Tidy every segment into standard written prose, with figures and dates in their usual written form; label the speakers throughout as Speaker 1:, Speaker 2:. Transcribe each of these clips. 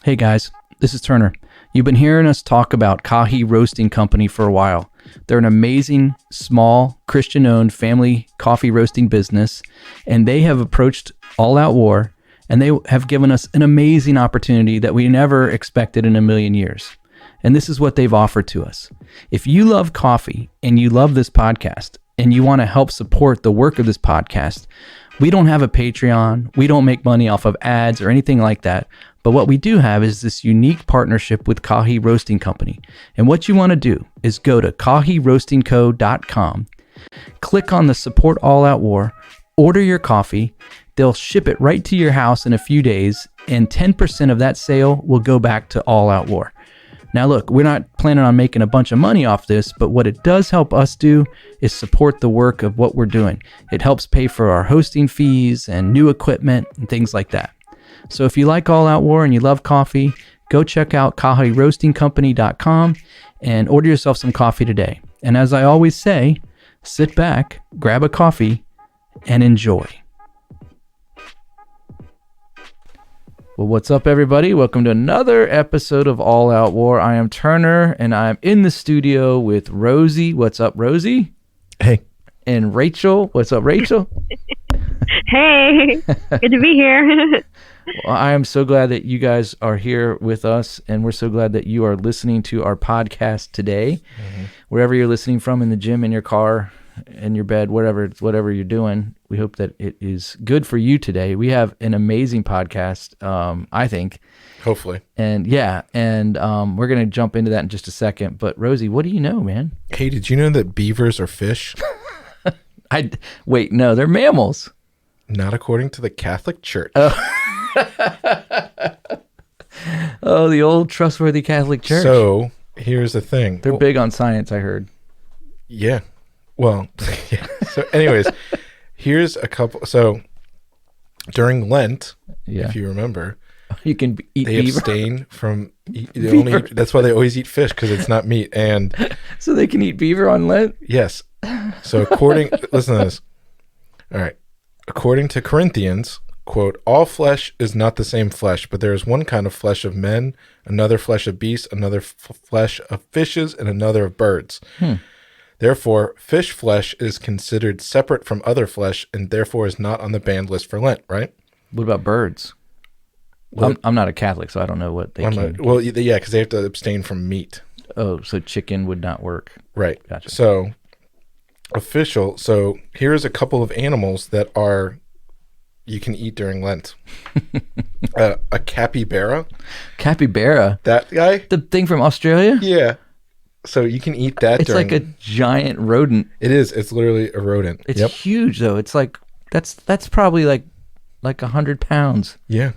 Speaker 1: Hey guys, this is Turner. You've been hearing us talk about Kahi Roasting Company for a while. They're an amazing, small, Christian-owned family coffee roasting business, and they have approached All Out War, and they have given us an amazing opportunity that we never expected in a million years. And this is what they've offered to us. If you love coffee and you love this podcast and you want to help support the work of this podcast, we don't have a Patreon. We don't make money off of ads or anything like that. But what we do have is this unique partnership with Kahi Roasting Company. And what you want to do is go to kahiroastingco.com, click on the Support All Out War, order your coffee. They'll ship it right to your house in a few days, and 10% of that sale will go back to All Out War. Now look, we're not planning on making a bunch of money off this, but what it does help us do is support the work of what we're doing. It helps pay for our hosting fees and new equipment and things like that. So if you like All Out War and you love coffee, go check out kahiroastingcompany.com and order yourself some coffee today. And as I always say, sit back, grab a coffee, and enjoy. Well, what's up, everybody? Welcome to another episode of All Out War. I am Turner, and I'm in the studio with Rosie. What's up, Rosie?
Speaker 2: Hey.
Speaker 1: And Rachel. What's up, Rachel?
Speaker 3: Hey. Good to be here.
Speaker 1: Well, I am so glad that you guys are here with us, and we're so glad that you are listening to our podcast today. Mm-hmm. Wherever you're listening from, in the gym, in your car, in your bed, whatever you're doing, we hope that it is good for you today. We have an amazing podcast, I think.
Speaker 2: Hopefully.
Speaker 1: And we're going to jump into that in just a second. But Rosie, what do you know, man?
Speaker 2: Hey, did you know that beavers are fish?
Speaker 1: Wait, no, they're mammals.
Speaker 2: Not according to the Catholic Church.
Speaker 1: Oh, the old trustworthy Catholic Church.
Speaker 2: So here's the thing.
Speaker 1: They're big on science, I heard.
Speaker 2: Yeah. Well, yeah. So anyways, here's a couple. So during Lent, if you remember,
Speaker 1: you can eat
Speaker 2: they
Speaker 1: beaver.
Speaker 2: abstain from that's why they always eat fish, because it's not meat. And
Speaker 1: so they can eat beaver on Lent?
Speaker 2: Yes. So listen to this. All right. According to Corinthians, quote, all flesh is not the same flesh, but there is one kind of flesh of men, another flesh of beasts, another flesh of fishes, and another of birds. Therefore, fish flesh is considered separate from other flesh and therefore is not on the banned list for Lent, right?
Speaker 1: What about birds? Well, I'm not a Catholic, so I don't know what they can.
Speaker 2: Well, yeah, because they have to abstain from meat.
Speaker 1: Oh, so chicken would not work.
Speaker 2: Right.
Speaker 1: Gotcha.
Speaker 2: So here's a couple of animals that you can eat during Lent. A capybara.
Speaker 1: Capybara?
Speaker 2: That guy?
Speaker 1: The thing from Australia?
Speaker 2: Yeah. So you can eat that.
Speaker 1: It's like a giant rodent.
Speaker 2: It is. It's literally a rodent.
Speaker 1: It's huge, though. It's like that's probably like 100 pounds.
Speaker 2: Yeah.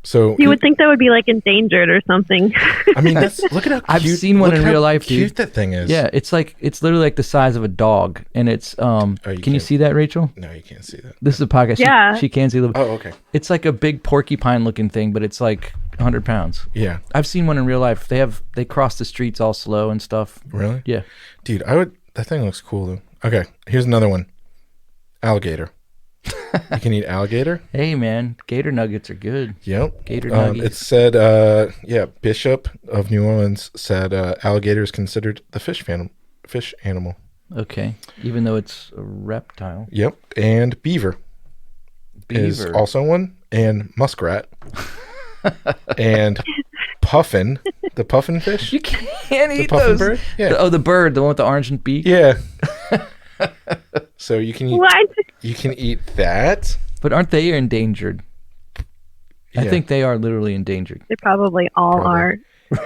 Speaker 2: So
Speaker 3: you would think that would be like endangered or something.
Speaker 2: I mean, look at how cute.
Speaker 1: I've seen one in real life, dude.
Speaker 2: Cute that thing is.
Speaker 1: Yeah, it's literally like the size of a dog, and it's can you see that, Rachel?
Speaker 2: No, you can't see that.
Speaker 1: This is a podcast.
Speaker 3: Yeah.
Speaker 1: She can see the.
Speaker 2: Oh, okay.
Speaker 1: It's like a big porcupine looking thing, but it's like 100 pounds.
Speaker 2: Yeah.
Speaker 1: I've seen one in real life. They cross the streets all slow and stuff.
Speaker 2: Really?
Speaker 1: Yeah.
Speaker 2: Dude, that thing looks cool though. Okay, here's another one. Alligator. You can eat alligator.
Speaker 1: Hey man, gator nuggets are good.
Speaker 2: Yep.
Speaker 1: Gator nuggets.
Speaker 2: It said, Bishop of New Orleans said alligator is considered the fish animal.
Speaker 1: Okay, even though it's a reptile.
Speaker 2: Yep. And beaver is also one, and muskrat, and puffin, the puffin fish.
Speaker 1: You can't eat
Speaker 2: puffin
Speaker 1: those.
Speaker 2: Bird? Yeah.
Speaker 1: The bird, the one with the orange beak.
Speaker 2: Yeah. So you can eat.
Speaker 3: What?
Speaker 2: You can eat that.
Speaker 1: But aren't they endangered? I
Speaker 2: Yeah.
Speaker 1: think they are literally endangered.
Speaker 3: They probably all are.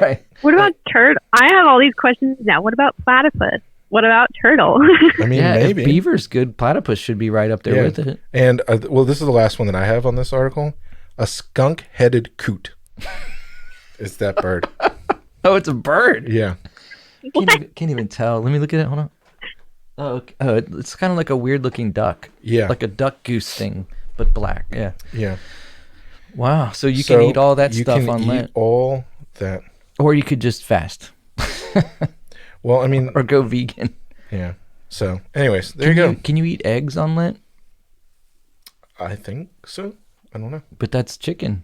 Speaker 1: Right.
Speaker 3: What about turtle? I have all these questions now. What about platypus? What about turtle?
Speaker 2: I mean,
Speaker 1: Yeah,
Speaker 2: maybe.
Speaker 1: if beaver's good, platypus should be right up there with it.
Speaker 2: And this is the last one that I have on this article. A skunk-headed coot is that bird.
Speaker 1: Oh, it's a bird.
Speaker 2: Yeah.
Speaker 1: Can't even tell. Let me look at it. Hold on. Oh, it's kind of like a weird looking duck.
Speaker 2: Yeah.
Speaker 1: Like a duck goose thing, but black. Yeah.
Speaker 2: Yeah.
Speaker 1: Wow. So you can eat all that stuff on Lent.
Speaker 2: You can eat all that.
Speaker 1: Or you could just fast.
Speaker 2: Well, I mean.
Speaker 1: Or go vegan.
Speaker 2: Yeah. So, anyways, there you go.
Speaker 1: Can you eat eggs on Lent?
Speaker 2: I think so. I don't know.
Speaker 1: But that's chicken.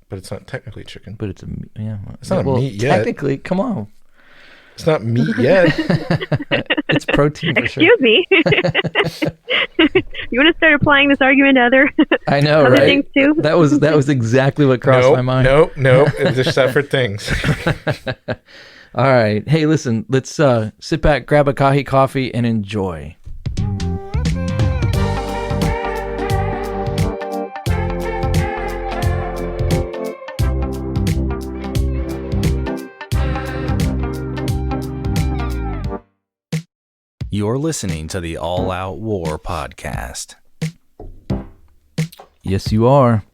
Speaker 2: but it's not technically chicken.
Speaker 1: But it's yeah.
Speaker 2: It's not meat yet.
Speaker 1: Technically, come on.
Speaker 2: It's not meat yet.
Speaker 1: It's protein for sure.
Speaker 3: Excuse me. You want to start applying this argument to other
Speaker 1: I know,
Speaker 3: other
Speaker 1: right?
Speaker 3: things too?
Speaker 1: That was exactly what crossed my mind.
Speaker 2: Nope. They're separate things.
Speaker 1: All right. Hey, listen, let's sit back, grab a Kahi coffee, and enjoy.
Speaker 4: You're listening to the All Out War podcast.
Speaker 1: Yes, you are.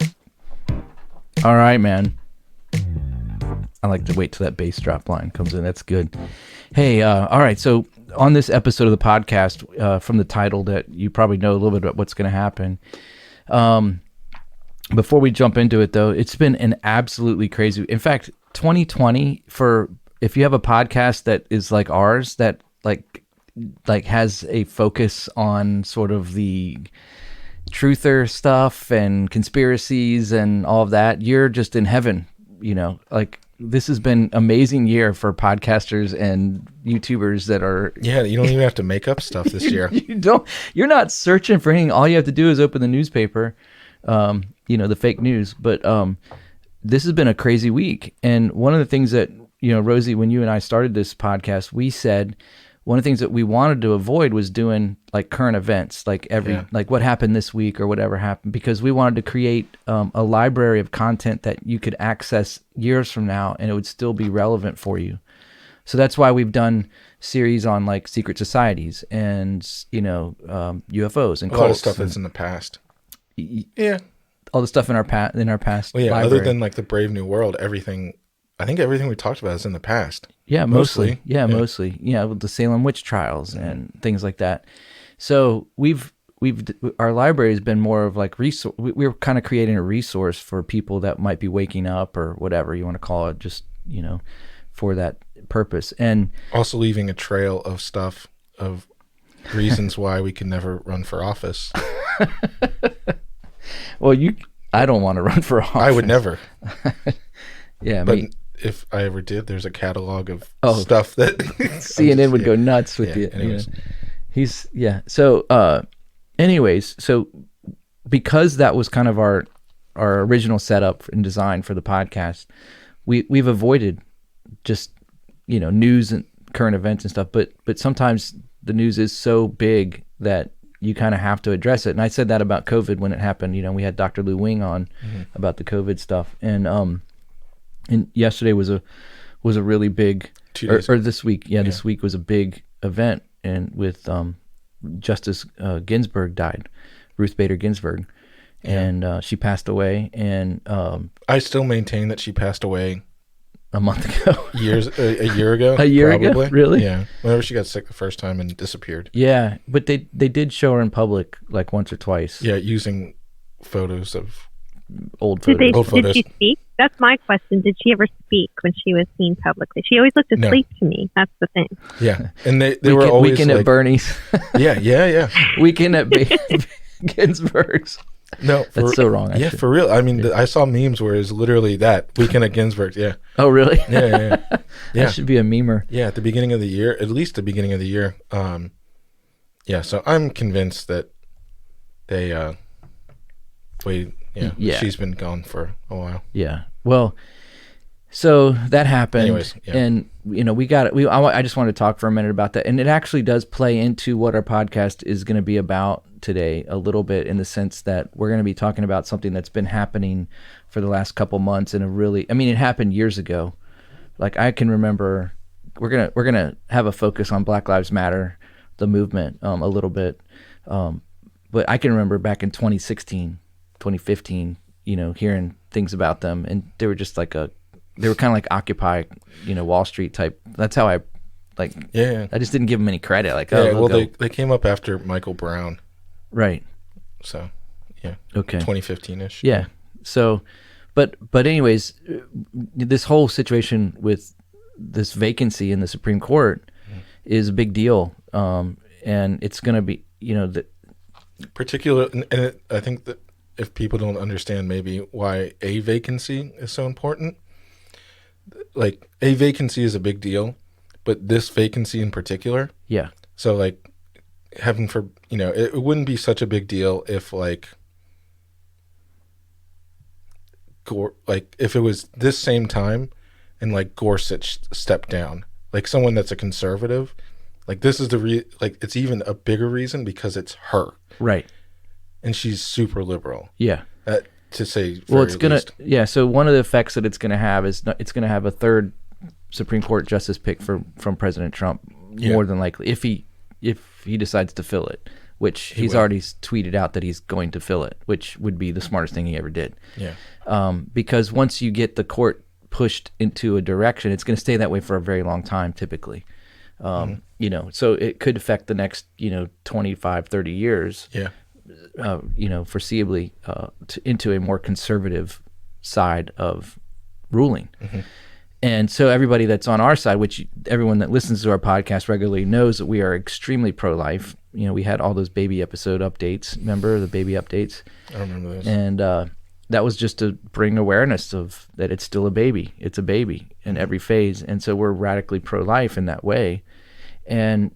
Speaker 1: All right, man. I like to wait till that bass drop line comes in. That's good. Hey, all right. So on this episode of the podcast, from the title that you probably know a little bit about what's going to happen. Before we jump into it, though, it's been an absolutely crazy. In fact, 2020 if you have a podcast that is like ours, that like has a focus on sort of the truther stuff and conspiracies and all of that, you're just in heaven. Like this has been an amazing year for podcasters and YouTubers that are.
Speaker 2: Yeah, you don't even have to make up stuff this year.
Speaker 1: You're not searching for anything. All you have to do is open the newspaper, the fake news. But this has been a crazy week. And one of the things that, Rosie, when you and I started this podcast, we said one of the things that we wanted to avoid was doing like current events, like like what happened this week or whatever happened, because we wanted to create a library of content that you could access years from now and it would still be relevant for you. So that's why we've done series on like secret societies and, UFOs and
Speaker 2: A lot of
Speaker 1: cults
Speaker 2: stuff
Speaker 1: and
Speaker 2: that's in the past. Yeah.
Speaker 1: all the stuff in our past.
Speaker 2: Well, yeah,
Speaker 1: library.
Speaker 2: other than like the Brave New World, I think everything we talked about is in the past.
Speaker 1: Yeah, mostly.
Speaker 2: Yeah.
Speaker 1: Mostly. Yeah, with the Salem witch trials and things like that. So our library has been more of like resource. We're kind of creating a resource for people that might be waking up or whatever you want to call it, just for that purpose. And
Speaker 2: Also leaving a trail of stuff of reasons why we can never run for office.
Speaker 1: well, I don't want to run for office.
Speaker 2: I would never.
Speaker 1: Yeah,
Speaker 2: But if I ever did, there's a catalog of stuff that
Speaker 1: CNN would go nuts with you.
Speaker 2: Anyways.
Speaker 1: So, anyways, so because that was kind of our original setup and design for the podcast, we've avoided just news and current events and stuff. But sometimes the news is so big that you kind of have to address it. And I said that about COVID when it happened. We had Dr. Lou Wing on about the COVID stuff, and yesterday was a really big,
Speaker 2: 2 days
Speaker 1: or this week. Yeah, this week was a big event, and with Justice Ginsburg died, Ruth Bader Ginsburg, and she passed away. And
Speaker 2: I still maintain that she passed away
Speaker 1: a month ago,
Speaker 2: a year ago.
Speaker 1: A year
Speaker 2: probably.
Speaker 1: ago, really?
Speaker 2: Yeah, whenever she got sick the first time and disappeared.
Speaker 1: Yeah, but they did show her in public like once or twice.
Speaker 2: Yeah, using photos of
Speaker 1: old photos.
Speaker 2: Old photos.
Speaker 3: Did she speak? That's my question. Did she ever speak when she was seen publicly? She always looked asleep to me. That's the thing.
Speaker 2: Yeah, and they were always
Speaker 1: Weekend
Speaker 2: like,
Speaker 1: at Bernie's.
Speaker 2: Yeah.
Speaker 1: Weekend at Ginsburg's.
Speaker 2: No,
Speaker 1: That's so wrong.
Speaker 2: Yeah,
Speaker 1: actually.
Speaker 2: for real. I mean, I saw memes where it's literally that Weekend at Ginsburg. Yeah,
Speaker 1: Oh, really?
Speaker 2: yeah.
Speaker 1: That should be a memer.
Speaker 2: Yeah, at the beginning of the year, at least the beginning of the year. Yeah, so I'm convinced that they wait. Yeah, she's been gone for a while.
Speaker 1: Yeah. Well, so that happened.
Speaker 2: Anyways, yeah.
Speaker 1: And we got it. I just wanted to talk for a minute about that, and it actually does play into what our podcast is going to be about today a little bit, in the sense that we're going to be talking about something that's been happening for the last couple months, and it happened years ago. Like I can remember, we're gonna have a focus on Black Lives Matter, the movement, a little bit, but I can remember back in 2016, 2015, hearing things about them, and they were just like they were kind of like Occupy, Wall Street type. That's how I just didn't give them any credit. Like,
Speaker 2: they came up after Michael Brown.
Speaker 1: Right.
Speaker 2: So, yeah.
Speaker 1: Okay.
Speaker 2: 2015-ish.
Speaker 1: Yeah. So, but anyways, this whole situation with this vacancy in the Supreme Court is a big deal, and it's going to be,
Speaker 2: particular, and I think that if people don't understand maybe why a vacancy is so important. Like, a vacancy is a big deal, but this vacancy in particular.
Speaker 1: Yeah.
Speaker 2: So, like, heaven for, it wouldn't be such a big deal if, like, if it was this same time and, like, Gorsuch stepped down, like, someone that's a conservative, like, this is it's even a bigger reason because it's her.
Speaker 1: Right.
Speaker 2: And she's super liberal.
Speaker 1: Yeah.
Speaker 2: To say,
Speaker 1: well, it's going
Speaker 2: least.
Speaker 1: to, yeah. So one of the effects that it's going to have is it's going to have a third Supreme Court justice pick from President Trump, more than likely, if he decides to fill it, which he's already tweeted out that he's going to fill it, which would be the smartest thing he ever did.
Speaker 2: Yeah.
Speaker 1: Because once you get the court pushed into a direction, it's going to stay that way for a very long time, typically. So it could affect the next, 25, 30 years.
Speaker 2: Yeah.
Speaker 1: Foreseeably into a more conservative side of ruling. Mm-hmm. And so everybody that's on our side, which everyone that listens to our podcast regularly knows that we are extremely pro-life. We had all those baby episode updates. Remember the baby updates?
Speaker 2: I remember those.
Speaker 1: And that was just to bring awareness of that it's still a baby. It's a baby in every phase. And so we're radically pro-life in that way. And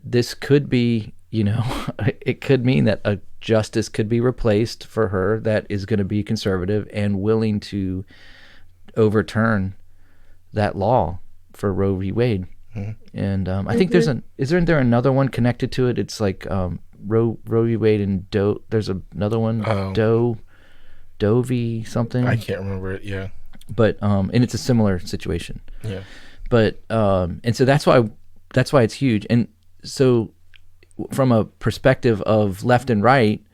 Speaker 1: this could be, it could mean that a justice could be replaced for her that is going to be conservative and willing to overturn that law for Roe v. Wade. Mm-hmm. And I think isn't there another one connected to it? It's like Roe v. Wade and Doe. There's another one, Doe v. something.
Speaker 2: I can't remember it. Yeah.
Speaker 1: But and it's a similar situation.
Speaker 2: Yeah.
Speaker 1: But and so that's why it's huge. And so from a perspective of left and right,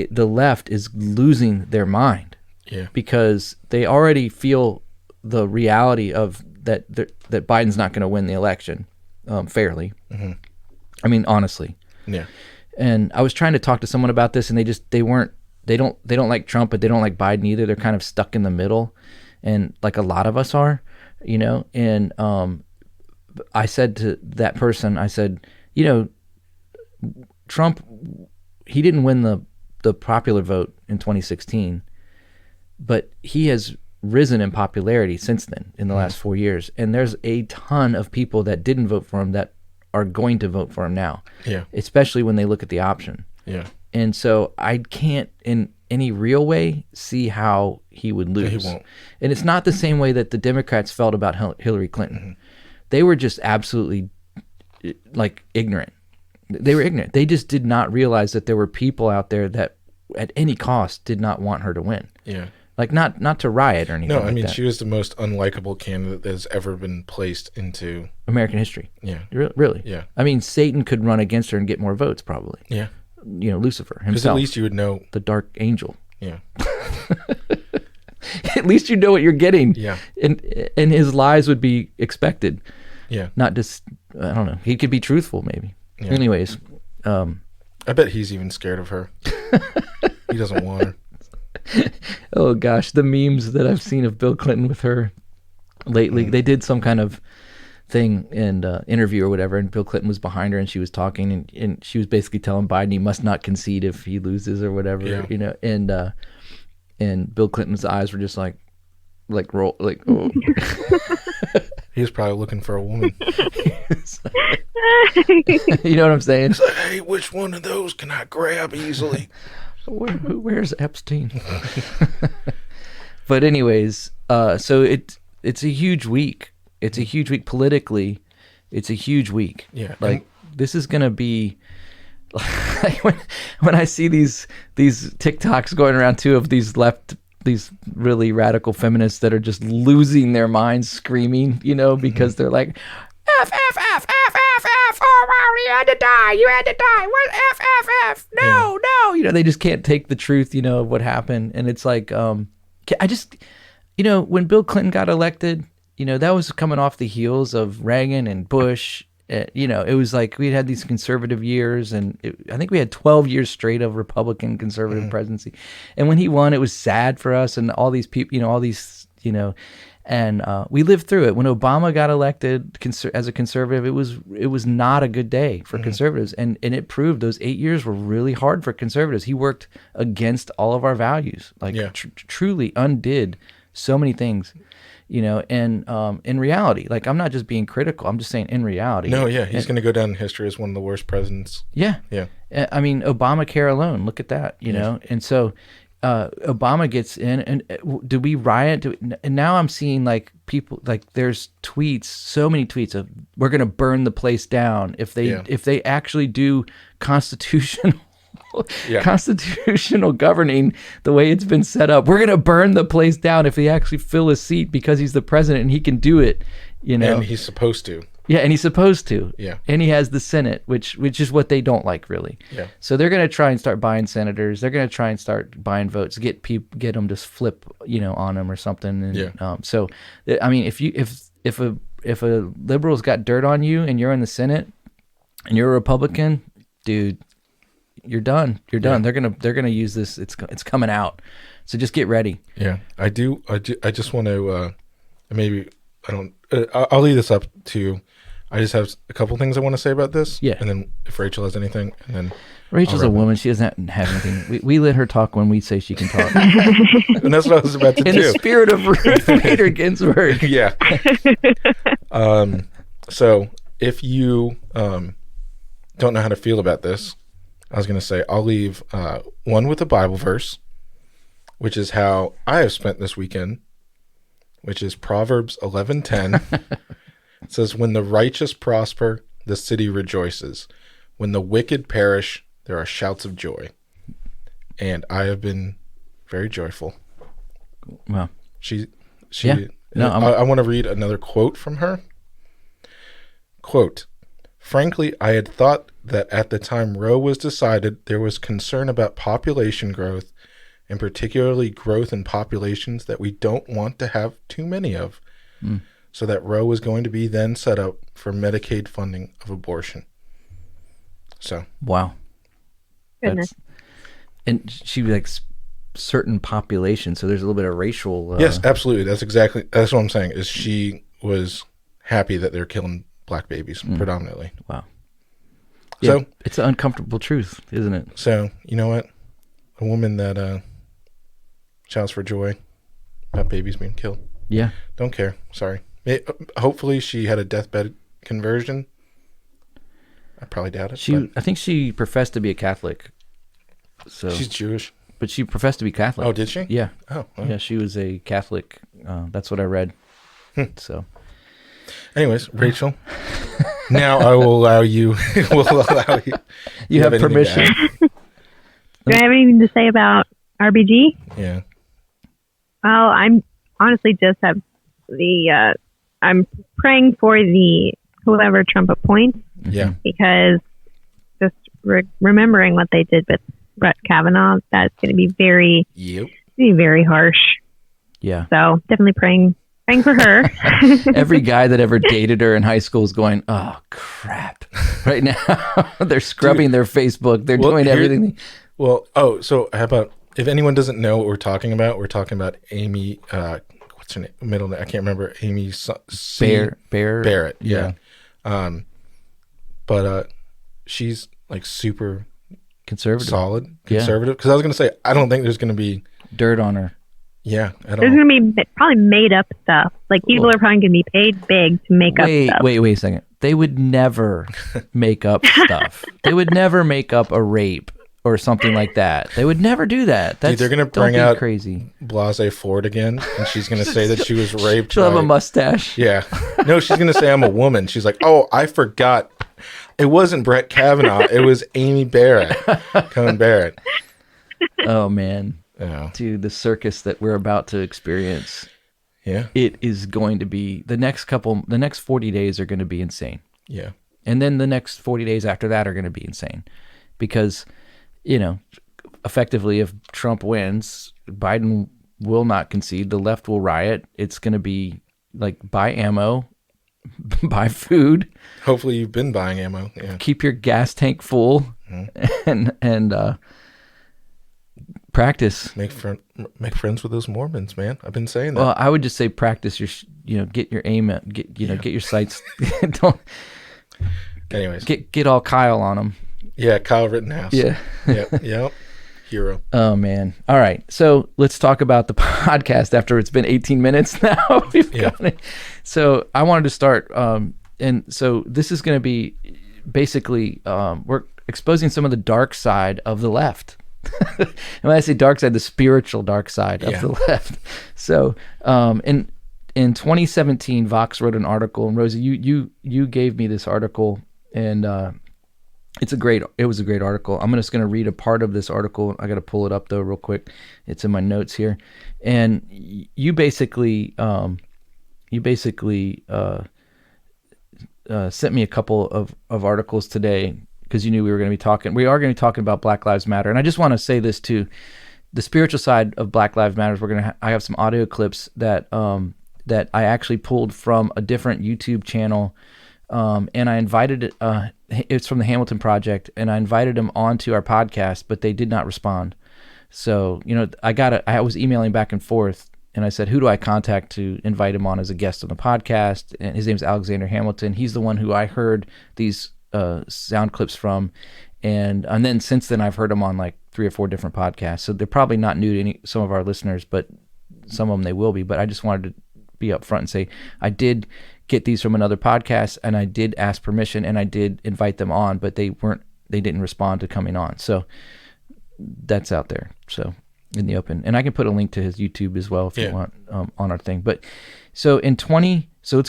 Speaker 1: the left is losing their mind.
Speaker 2: Yeah.
Speaker 1: Because they already feel the reality of that Biden's not going to win the election fairly. Mm-hmm. I mean, honestly.
Speaker 2: Yeah.
Speaker 1: And I was trying to talk to someone about this, and they don't like Trump, but they don't like Biden either. They're kind of stuck in the middle, and like a lot of us are, And I said to that person, I said, Trump, he didn't win the popular vote in 2016, but he has risen in popularity since then in the last 4 years. And there's a ton of people that didn't vote for him that are going to vote for him now.
Speaker 2: Yeah.
Speaker 1: Especially when they look at the option.
Speaker 2: Yeah.
Speaker 1: And so I can't in any real way see how he would lose.
Speaker 2: He won't.
Speaker 1: And it's not the same way that the Democrats felt about Hillary Clinton. Mm-hmm. They were just absolutely ignorant. They were ignorant. They just did not realize that there were people out there that at any cost did not want her to win.
Speaker 2: Yeah.
Speaker 1: Like not to riot or anything.
Speaker 2: No, I mean,
Speaker 1: that.
Speaker 2: she was the most unlikable candidate that has ever been placed into
Speaker 1: American history.
Speaker 2: Yeah.
Speaker 1: Really?
Speaker 2: Yeah.
Speaker 1: I mean, Satan could run against her and get more votes probably.
Speaker 2: Yeah.
Speaker 1: Lucifer himself.
Speaker 2: Because at least you would know.
Speaker 1: The dark angel.
Speaker 2: Yeah.
Speaker 1: At least you know what you're getting.
Speaker 2: Yeah.
Speaker 1: And his lies would be expected.
Speaker 2: Yeah.
Speaker 1: Not just, I don't know. He could be truthful maybe. Yeah. Anyways.
Speaker 2: I bet he's even scared of her. He doesn't want her.
Speaker 1: Oh gosh, the memes that I've seen of Bill Clinton with her lately. They did some kind of thing and interview or whatever, and Bill Clinton was behind her and she was talking and she was basically telling Biden he must not concede if he loses or whatever. Yeah. And Bill Clinton's eyes were just like roll oh.
Speaker 2: He was probably looking for a woman.
Speaker 1: You know what I'm saying?
Speaker 2: It's like, hey, which one of those can I grab easily?
Speaker 1: Where's Epstein? But anyways, so it's a huge week. It's a huge week politically. It's a huge week.
Speaker 2: Yeah.
Speaker 1: This is gonna be like when I see these TikToks going around too of these really radical feminists that are just losing their minds screaming, because they're like, F, F, F, F, F, F, oh, wow, you had to die, what, F, F, F, no, they just can't take the truth, of what happened. And it's like, I just, when Bill Clinton got elected, that was coming off the heels of Reagan and Bush. It was like we had these conservative years, and I think we had 12 years straight of Republican conservative presidency. And when he won, it was sad for us, and all these people, all these And we lived through it. When Obama got elected as a conservative, it was not a good day for conservatives, and it proved those 8 years were really hard for conservatives. He worked against all of our values, truly undid so many things, and in reality, like, I'm not just being critical, I'm just saying in reality.
Speaker 2: No, yeah, he's going to go down in history as one of the worst presidents.
Speaker 1: Yeah. I mean, Obamacare alone, look at that, and so Obama gets in, and do we riot? And now I'm seeing like people, like, there's tweets, so many tweets of, we're going to burn the place down if they actually do constitutional governing the way it's been set up. We're going to burn the place down if they actually fill a seat because he's the president and he can do it,
Speaker 2: And he's supposed to.
Speaker 1: Yeah, and he's supposed to.
Speaker 2: Yeah.
Speaker 1: And he has the Senate, which is what they don't like, really.
Speaker 2: Yeah.
Speaker 1: So they're going to try and start buying senators. They're going to try and start buying votes, get them to flip, on them or something. And, so, I mean, if a liberal's got dirt on you and you're in the Senate and you're a Republican, dude, you're done. You're done. They're gonna use this. It's coming out. So just get ready.
Speaker 2: Yeah, I do. I just want to I'll leave this up to you. I just have a couple things I want to say about this.
Speaker 1: Yeah.
Speaker 2: And then if Rachel has anything, and then
Speaker 1: Rachel's a woman. She doesn't have anything. We let her talk when we say she can talk.
Speaker 2: And that's what I was about to do.
Speaker 1: In the spirit of Ruth Bader Ginsburg.
Speaker 2: Yeah. So if you don't know how to feel about this, I was going to say I'll leave one with a Bible verse, which is how I have spent this weekend, which is Proverbs 11:10. It says, "When the righteous prosper, the city rejoices. When the wicked perish, there are shouts of joy." And I have been very joyful.
Speaker 1: Wow.
Speaker 2: I want to read another quote from her. Quote, "Frankly, I had thought that at the time Roe was decided, there was concern about population growth, and particularly growth in populations that we don't want to have too many of. So that Roe was going to be then set up for Medicaid funding of abortion." So.
Speaker 1: Wow.
Speaker 3: Goodness.
Speaker 1: And she likes certain populations, so there's a little bit of racial.
Speaker 2: Yes, absolutely. That's what I'm saying, is she was happy that they're killing black babies predominantly.
Speaker 1: Wow.
Speaker 2: So
Speaker 1: yeah, it's an uncomfortable truth, isn't it?
Speaker 2: So, you know what? A woman that shouts for joy about babies being killed.
Speaker 1: Yeah.
Speaker 2: Don't care. Sorry. Hopefully she had a deathbed conversion. I probably doubt it.
Speaker 1: I think she professed to be a Catholic. So
Speaker 2: she's Jewish.
Speaker 1: But she professed to be Catholic.
Speaker 2: Oh, did she?
Speaker 1: Yeah.
Speaker 2: Oh.
Speaker 1: Yeah, she was a Catholic. That's what I read. So.
Speaker 2: Anyways, Rachel, now I will allow you.
Speaker 1: You have permission.
Speaker 3: Do I have anything to say about RBG?
Speaker 2: Yeah.
Speaker 3: Well, I'm honestly just have I'm praying for whoever Trump appoints.
Speaker 2: Yeah.
Speaker 3: Because just remembering what they did with Brett Kavanaugh, that's going to be very harsh.
Speaker 1: Yeah.
Speaker 3: So definitely praying for her.
Speaker 1: Every guy that ever dated her in high school is going, oh crap! Right now, they're scrubbing their Facebook. They're doing everything.
Speaker 2: So how about, if anyone doesn't know what we're talking about Amy. What's her name? Middle name? I can't remember. Amy Barrett. Yeah. But she's like super
Speaker 1: conservative,
Speaker 2: solid conservative. Because I was going to say, I don't think there's going to be
Speaker 1: dirt on her.
Speaker 2: Yeah, at all.
Speaker 3: There's going to be probably made up stuff. Like people are probably going to be paid big to make up stuff.
Speaker 1: Wait a second. They would never make up stuff. They would never make up a rape or something like that. They would never do that.
Speaker 2: Dude, they're going to bring out
Speaker 1: crazy
Speaker 2: Blasey Ford again, and she's going to say that she was raped.
Speaker 1: She'll have a mustache.
Speaker 2: Yeah. No, she's going to say I'm a woman. She's like, oh, I forgot. It wasn't Brett Kavanaugh. It was Amy Barrett. Cohen Barrett.
Speaker 1: Oh, man.
Speaker 2: Yeah.
Speaker 1: Dude, the circus that we're about to experience.
Speaker 2: Yeah.
Speaker 1: It is going to be, the next 40 days are going to be insane.
Speaker 2: Yeah.
Speaker 1: And then the next 40 days after that are going to be insane. Because, effectively, if Trump wins, Biden will not concede. The left will riot. It's going to be like, buy ammo, buy food.
Speaker 2: Hopefully you've been buying ammo. Yeah.
Speaker 1: Keep your gas tank full, and Practice.
Speaker 2: Make friends with those Mormons, man. I've been saying that.
Speaker 1: Well, I would just say practice your, get your aim at, get your sights. Don't.
Speaker 2: Anyways,
Speaker 1: get all Kyle on them.
Speaker 2: Yeah, Kyle Rittenhouse.
Speaker 1: Yeah.
Speaker 2: Yep. Hero.
Speaker 1: Oh man. All right. So let's talk about the podcast after it's been 18 minutes now. So I wanted to start, and so this is going to be basically we're exposing some of the dark side of the left. And when I say dark side, the spiritual dark side of the left. So in 2017, Vox wrote an article, and Rosie, you gave me this article, and it was a great article. I'm just going to read a part of this article. I got to pull it up though real quick. It's in my notes here. And you basically sent me a couple of articles today, because you knew we are going to be talking about Black Lives Matter. And I just want to say this too, the spiritual side of Black Lives Matter, I have some audio clips that I actually pulled from a different YouTube channel. And I invited it's from the Hamilton Project, and I invited them onto our podcast, but they did not respond. So, I was emailing back and forth, and I said, who do I contact to invite him on as a guest on the podcast? And his name's Alexander Hamilton. He's the one who I heard these sound clips from, and then since then I've heard them on like 3 or 4 different podcasts. So they're probably not new to some of our listeners, but some of them they will be. But I just wanted to be upfront and say I did get these from another podcast, and I did ask permission, and I did invite them on, but they didn't respond to coming on. So that's out there, so in the open. And I can put a link to his YouTube as well if you want on our thing. But so let's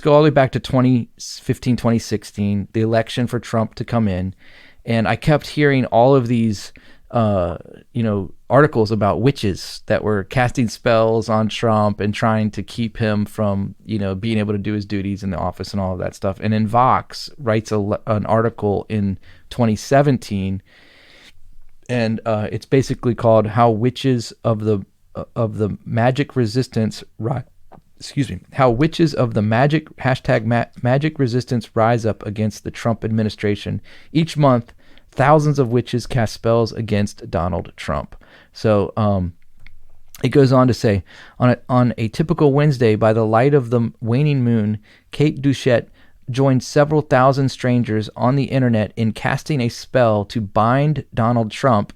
Speaker 1: go all the way back to 2015, 2016, the election for Trump to come in, and I kept hearing all of these articles about witches that were casting spells on Trump and trying to keep him from, being able to do his duties in the office and all of that stuff. And then Vox writes an article in 2017, and it's basically called "How Witches of the Magic Resistance How witches of the magic resistance rise up against the Trump administration. Each month, thousands of witches cast spells against Donald Trump." So it goes on to say, on a typical Wednesday, by the light of the waning moon, Kate Duchette joined several thousand strangers on the internet in casting a spell to bind Donald Trump.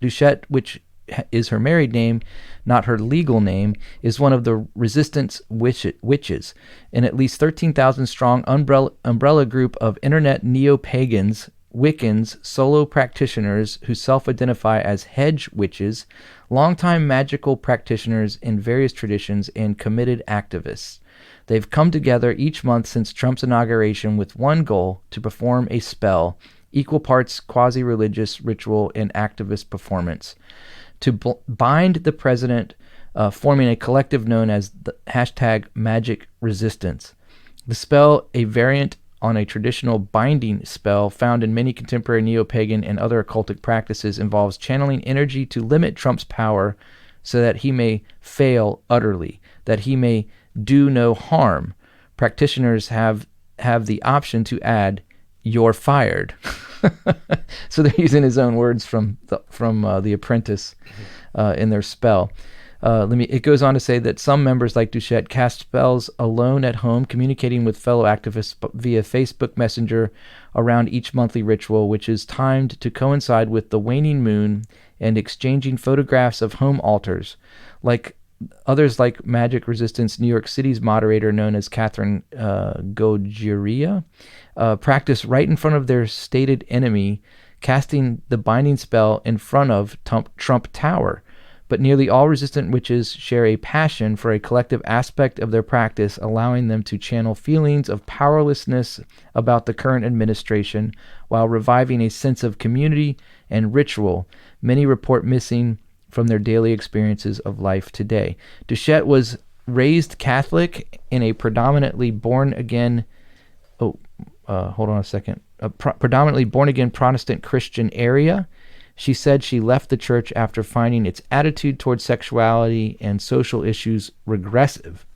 Speaker 1: Duchette, which is her married name, not her legal name, is one of the resistance witches, an at least 13,000 strong umbrella group of internet neo-pagans, Wiccans, solo practitioners who self-identify as hedge witches, longtime magical practitioners in various traditions, and committed activists. They've come together each month since Trump's inauguration with one goal: to perform a spell, equal parts quasi-religious ritual and activist performance, to bind the president, forming a collective known as the #MagicResistance. The spell, a variant on a traditional binding spell found in many contemporary neo-pagan and other occultic practices, involves channeling energy to limit Trump's power so that he may fail utterly, that he may do no harm. Practitioners have the option to add, "You're fired." So they're using his own words from The Apprentice in their spell. It goes on to say that some members, like Duchette, cast spells alone at home, communicating with fellow activists via Facebook Messenger around each monthly ritual, which is timed to coincide with the waning moon, and exchanging photographs of home altars. Like others, like Magic Resistance New York City's moderator, known as Catherine Goguryea, practice right in front of their stated enemy, casting the binding spell in front of Trump Tower. But nearly all resistant witches share a passion for a collective aspect of their practice, allowing them to channel feelings of powerlessness about the current administration while reviving a sense of community and ritual many report missing from their daily experiences of life today. Duchette was raised Catholic in a predominantly born-again Protestant Christian area. She said she left the church after finding its attitude towards sexuality and social issues regressive.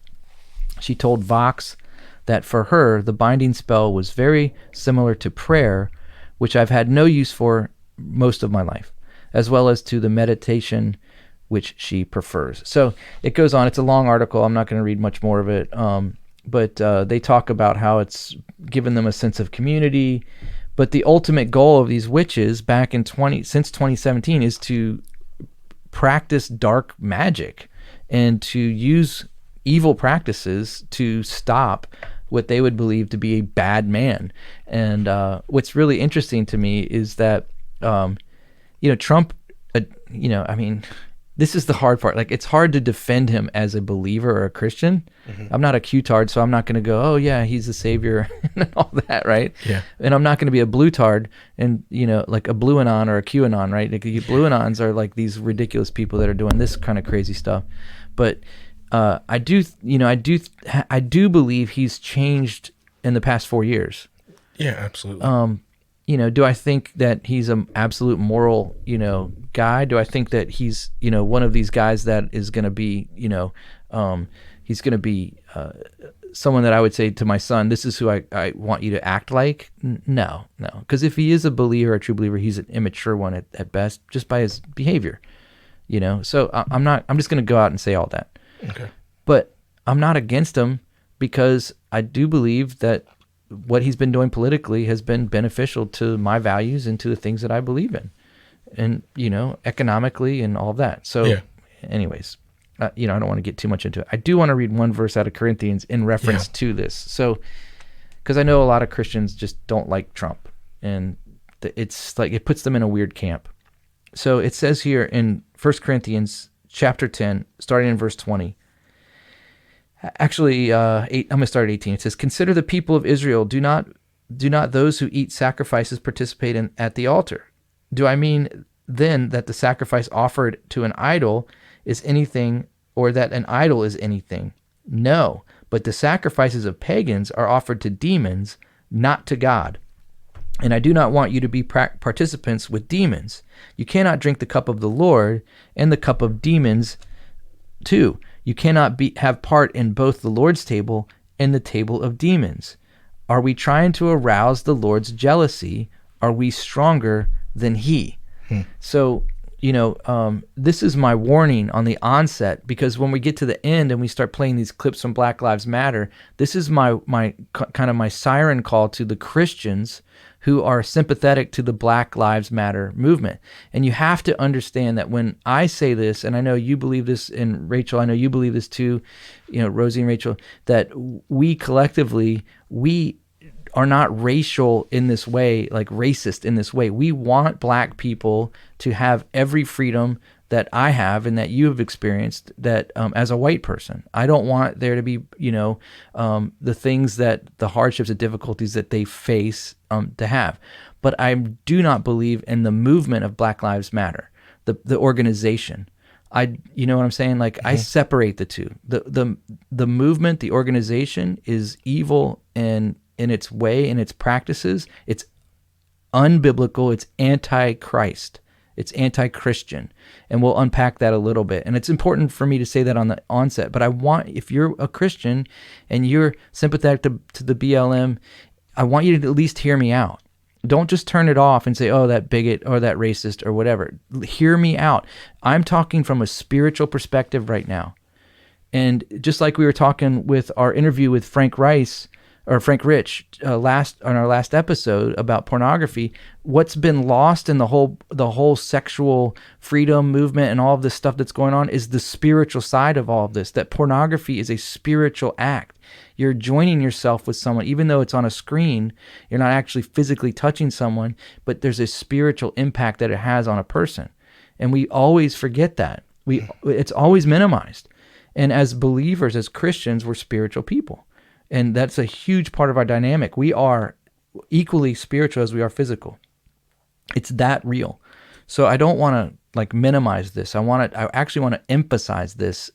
Speaker 1: She told Vox that for her, the binding spell was very similar to prayer, which I've had no use for most of my life, as well as to the meditation which she prefers. So it goes on. It's a long article. I'm not going to read much more of it. But they talk about how it's given them a sense of community. But the ultimate goal of these witches back in since 2017 is to practice dark magic and to use evil practices to stop what they would believe to be a bad man. And what's really interesting to me is that, Trump, this is the hard part. Like, it's hard to defend him as a believer or a Christian. Mm-hmm. I'm not a Q-tard, so I'm not going to go, oh yeah, he's the savior and all that, right? Yeah. And I'm not going to be a blue-tard and, like a Blue-anon or a QAnon, right? Like, Blue-anons are like these ridiculous people that are doing this kind of crazy stuff. But I do believe he's changed in the past 4 years.
Speaker 2: Yeah, absolutely.
Speaker 1: Do I think that he's an absolute moral, guy? Do I think that he's, one of these guys that is going to be, he's going to be someone that I would say to my son, this is who I want you to act like? No. Because if he is a believer, a true believer, he's an immature one at best, just by his behavior, So I'm just going to go out and say all that.
Speaker 2: Okay.
Speaker 1: But I'm not against him because I do believe that what he's been doing politically has been beneficial to my values and to the things that I believe in, and economically and all of that. So, anyways, I don't want to get too much into it. I do want to read one verse out of Corinthians in reference to this. So, because I know a lot of Christians just don't like Trump, and it's like it puts them in a weird camp. So it says here in 1 Corinthians chapter 10, starting in verse 20. Actually, I'm going to start at 18. It says, "Consider the people of Israel. Do not those who eat sacrifices participate at the altar? Do I mean then that the sacrifice offered to an idol is anything, or that an idol is anything? No, but the sacrifices of pagans are offered to demons, not to God. And I do not want you to be participants with demons. You cannot drink the cup of the Lord and the cup of demons too. You cannot have part in both the Lord's table and the table of demons. Are we trying to arouse the Lord's jealousy? Are we stronger than he?" So, this is my warning on the onset, because when we get to the end and we start playing these clips from Black Lives Matter, this is my kind of my siren call to the Christians who are sympathetic to the Black Lives Matter movement. And you have to understand that when I say this, and I know you believe this, and Rachel, I know you believe this too, Rosie and Rachel, that we collectively, we are not racial in this way, like racist in this way. We want Black people to have every freedom that I have and that you have experienced, that as a white person. I don't want there to be, the things that the hardships and difficulties that they face to have. But I do not believe in the movement of Black Lives Matter, the organization. You know what I'm saying? Like, I separate the two. The movement, the organization is evil and in its way, in its practices. It's unbiblical. It's anti-Christ. It's anti-Christian. And we'll unpack that a little bit. And it's important for me to say that on the onset. But I want, if you're a Christian and you're sympathetic to the BLM, I want you to at least hear me out. Don't just turn it off and say, oh, that bigot or that racist or whatever. Hear me out. I'm talking from a spiritual perspective right now. And just like we were talking with our interview with Frank Rich on our last episode about pornography, what's been lost in the whole sexual freedom movement and all of this stuff that's going on is the spiritual side of all of this. That pornography is a spiritual act. You're joining yourself with someone, even though it's on a screen. You're not actually physically touching someone, but there's a spiritual impact that it has on a person, and we always forget that. It's always minimized. And as believers, as Christians, we're spiritual people. And that's a huge part of our dynamic. We are equally spiritual as we are physical. It's that real. So I don't want to minimize this. I actually want to emphasize this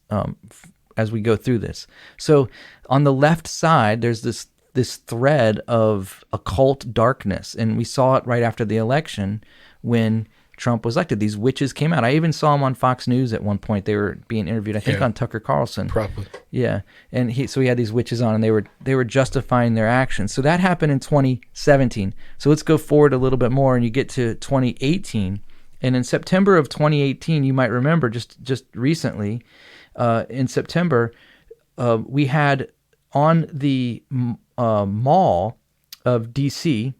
Speaker 1: as we go through this. So on the left side, there's this thread of occult darkness, and we saw it right after the election when Trump was elected. These witches came out. I even saw them on Fox News at one point. They were being interviewed, I think, on Tucker Carlson.
Speaker 2: Probably.
Speaker 1: Yeah. And he had these witches on, and they were justifying their actions. So that happened in 2017. So let's go forward a little bit more, and you get to 2018, And in September of 2018, you might remember just recently, in September, we had on the mall of DC,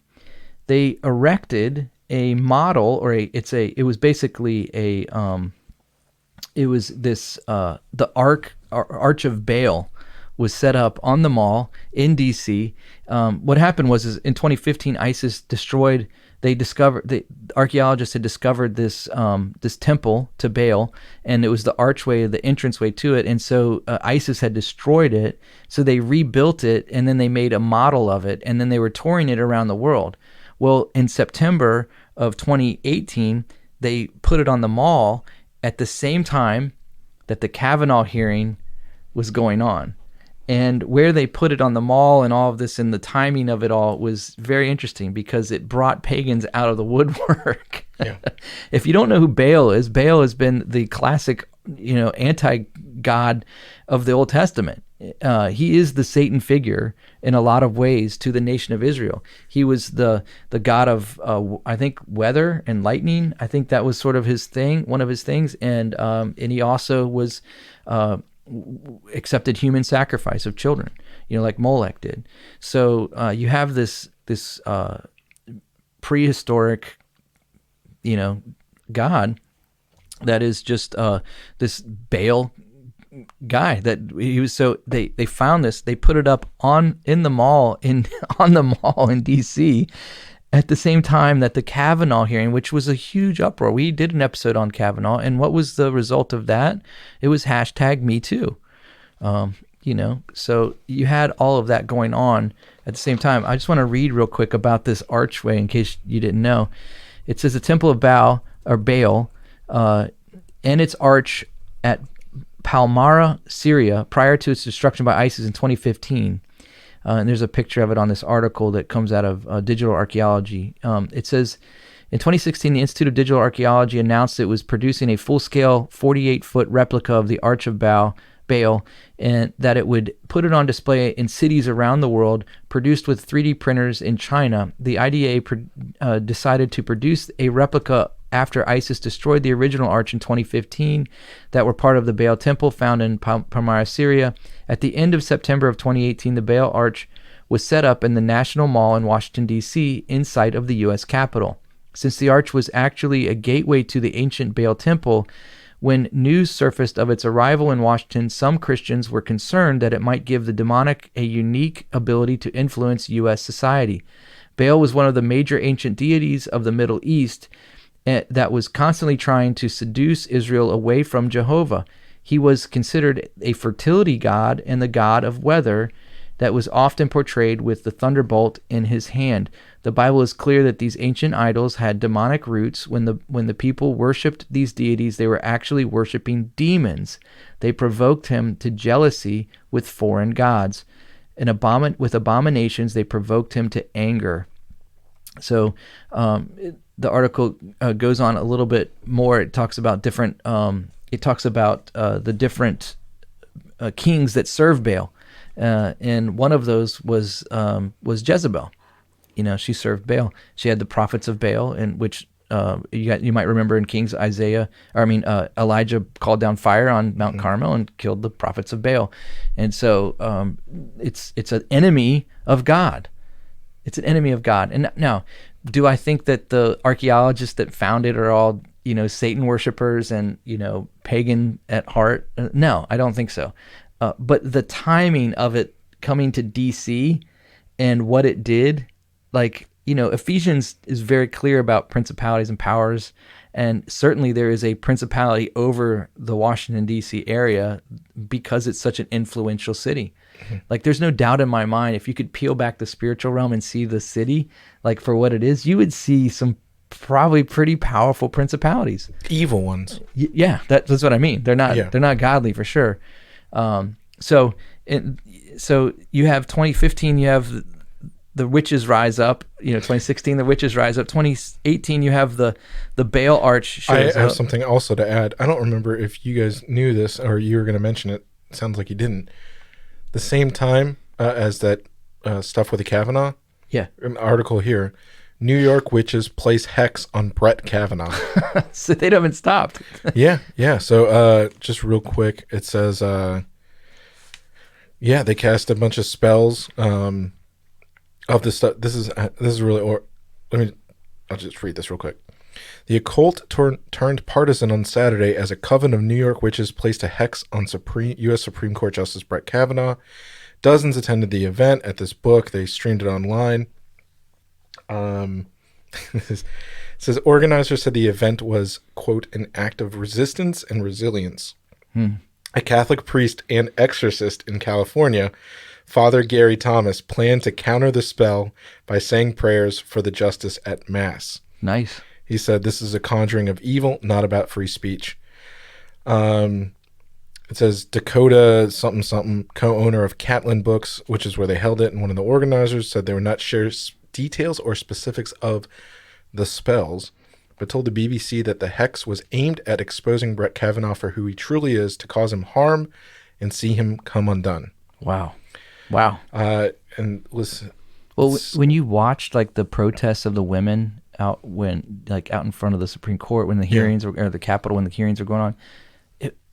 Speaker 1: they erected a model, or it was basically the Arch of Baal was set up on the mall in DC. What happened was in 2015, ISIS the archaeologists had discovered this temple to Baal, and it was the archway, the entranceway to it. And so ISIS had destroyed it. So they rebuilt it, and then they made a model of it, and then they were touring it around the world. Well, in September of 2018, they put it on the mall at the same time that the Kavanaugh hearing was going on. And where they put it on the mall and all of this and the timing of it all was very interesting because it brought pagans out of the woodwork.
Speaker 2: Yeah.
Speaker 1: If you don't know who Baal has been the classic, anti-God of the Old Testament. He is the Satan figure in a lot of ways to the nation of Israel. He was the god of, I think, weather and lightning. I think that was sort of his thing, one of his things. And he also was... accepted human sacrifice of children, like Molech did. So you have this prehistoric, God that is just this Baal guy that he was. So they found this. They put it up on the mall in DC. At the same time that the Kavanaugh hearing, which was a huge uproar, we did an episode on Kavanaugh, and what was the result of that? It was #MeToo. So you had all of that going on at the same time. I just want to read real quick about this archway in case you didn't know. It says the Temple of Baal, and its arch at Palmyra, Syria, prior to its destruction by ISIS in 2015. And there's a picture of it on this article that comes out of Digital Archaeology. It says, in 2016, the Institute of Digital Archaeology announced it was producing a full-scale 48-foot replica of the Arch of Baal, and that it would put it on display in cities around the world, produced with 3D printers in China. The IDA decided to produce a replica after ISIS destroyed the original arch in 2015 that were part of the Baal temple found in Palmyra, Syria. At the end of September of 2018, the Baal arch was set up in the National Mall in Washington, D.C., in sight of the U.S. Capitol. Since the arch was actually a gateway to the ancient Baal temple, when news surfaced of its arrival in Washington, some Christians were concerned that it might give the demonic a unique ability to influence U.S. society. Baal was one of the major ancient deities of the Middle East that was constantly trying to seduce Israel away from Jehovah. He was considered a fertility god and the god of weather that was often portrayed with the thunderbolt in his hand. The Bible is clear that these ancient idols had demonic roots. When the people worshipped these deities, they were actually worshiping demons. They provoked him to jealousy with foreign gods. With abominations, they provoked him to anger. So the article goes on a little bit more. It talks about different. It talks about the different kings that served Baal, and one of those was Jezebel. She served Baal. She had the prophets of Baal, in which you might remember in Kings Elijah called down fire on Mount Carmel and killed the prophets of Baal, and so it's an enemy of God. It's an enemy of God. And now, do I think that the archaeologists that found it are all, Satan worshipers and, pagan at heart? No, I don't think so. But the timing of it coming to DC and what it did, Ephesians is very clear about principalities and powers. And certainly there is a principality over the Washington, D.C. area because it's such an influential city. There's no doubt in my mind, if you could peel back the spiritual realm and see the city, for what it is, you would see some probably pretty powerful principalities.
Speaker 2: Evil ones.
Speaker 1: Yeah, that's what I mean. They're not godly for sure. So you have 2015, you have the witches rise up. 2016, the witches rise up. 2018, you have the Baal arch shows
Speaker 2: I have
Speaker 1: up.
Speaker 2: something also to add. I don't remember if you guys knew this or you were going to mention it. Sounds like you didn't. The same time as that stuff with the Kavanaugh,
Speaker 1: Yeah.
Speaker 2: an article here, New York witches place hex on Brett Kavanaugh.
Speaker 1: So they haven't stopped.
Speaker 2: Yeah. So just real quick, it says, they cast a bunch of spells of this stuff. This is really, I'll just read this real quick. The occult turned partisan on Saturday as a coven of New York witches placed a hex on U.S. Supreme Court Justice Brett Kavanaugh. Dozens attended the event at this book. They streamed it online. It says organizers said the event was, quote, an act of resistance and resilience. A Catholic priest and exorcist in California, Father Gary Thomas, planned to counter the spell by saying prayers for the justice at Mass.
Speaker 1: Nice.
Speaker 2: He said, this is a conjuring of evil, not about free speech. It says Dakota something, co-owner of Catlin Books, which is where they held it, and one of the organizers said they would not share details or specifics of the spells, but told the BBC that the hex was aimed at exposing Brett Kavanaugh for who he truly is, to cause him harm and see him come undone.
Speaker 1: Wow.
Speaker 2: And listen.
Speaker 1: Well, when you watched like the protests of the women out in front of the Supreme Court when the hearings or the Capitol when the hearings were going on,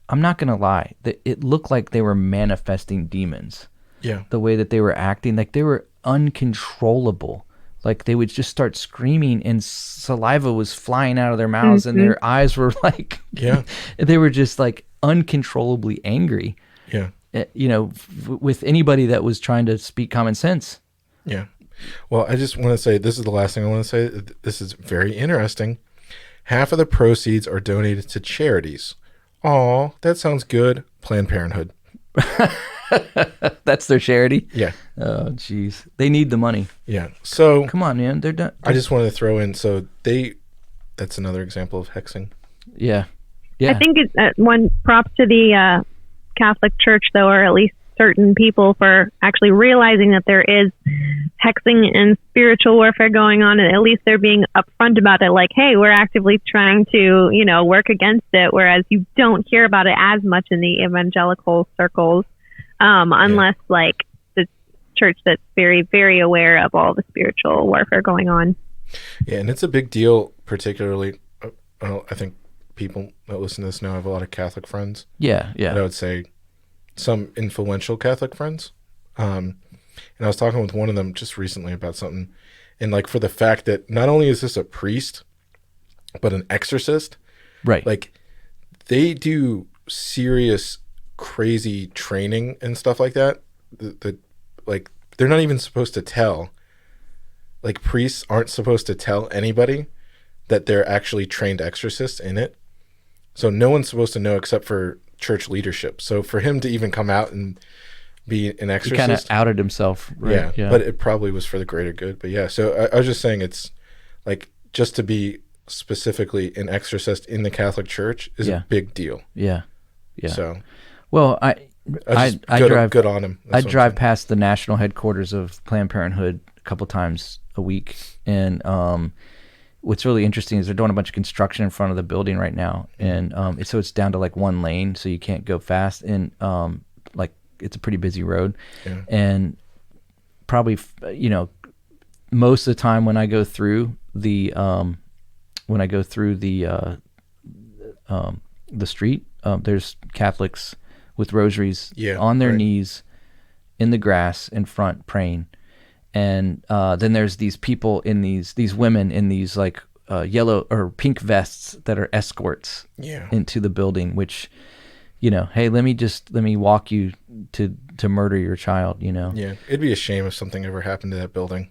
Speaker 1: I'm not gonna lie, it looked like they were manifesting demons.
Speaker 2: Yeah.
Speaker 1: The way that they were acting, like they were uncontrollable. Like they would just start screaming and saliva was flying out of their mouths and their eyes were like, they were just like uncontrollably angry.
Speaker 2: Yeah.
Speaker 1: With anybody that was trying to speak common sense.
Speaker 2: Yeah. Well, I just want to say, this is the last thing I want to say. This is very interesting. Half of the proceeds are donated to charities. Aw, that sounds good. Planned Parenthood.
Speaker 1: That's their charity?
Speaker 2: Yeah.
Speaker 1: Oh, jeez. They need the money.
Speaker 2: Yeah. So
Speaker 1: come on, man. They're done.
Speaker 2: I just wanted to throw in, that's another example of hexing.
Speaker 1: Yeah.
Speaker 3: I think it's one props to the Catholic Church, though, or at least certain people, for actually realizing that there is hexing and spiritual warfare going on, and at least they're being upfront about it, like, hey, we're actively trying to work against it, whereas you don't hear about it as much in the evangelical circles, unless like the church that's very, very aware of all the spiritual warfare going on.
Speaker 2: Yeah, and it's a big deal, particularly I think people that listen to this now have a lot of Catholic friends.
Speaker 1: Yeah.
Speaker 2: And I would say some influential Catholic friends. And I was talking with one of them just recently about something. And like, for the fact that not only is this a priest, but an exorcist.
Speaker 1: Right.
Speaker 2: Like, they do serious, crazy training and stuff like that. Like, they're not even supposed to tell. Like, priests aren't supposed to tell anybody that they're actually trained exorcists in it. So no one's supposed to know except for church leadership. So for him to even come out and be an exorcist,
Speaker 1: he kind of outed himself. Right?
Speaker 2: Yeah, but it probably was for the greater good. But yeah, so I was just saying, it's like, just to be specifically an exorcist in the Catholic Church is a big deal.
Speaker 1: Yeah.
Speaker 2: So,
Speaker 1: well, I drive
Speaker 2: good on him.
Speaker 1: I drive past the national headquarters of Planned Parenthood a couple times a week, and what's really interesting is they're doing a bunch of construction in front of the building right now, and so it's down to like one lane, so you can't go fast, and like it's a pretty busy road, and probably most of the time when I go through the street, there's Catholics with rosaries on their knees in the grass in front praying. And then there's these people in these women in these like yellow or pink vests that are escorts into the building, which, hey, let me walk you to murder your child,
Speaker 2: Yeah, it'd be a shame if something ever happened to that building.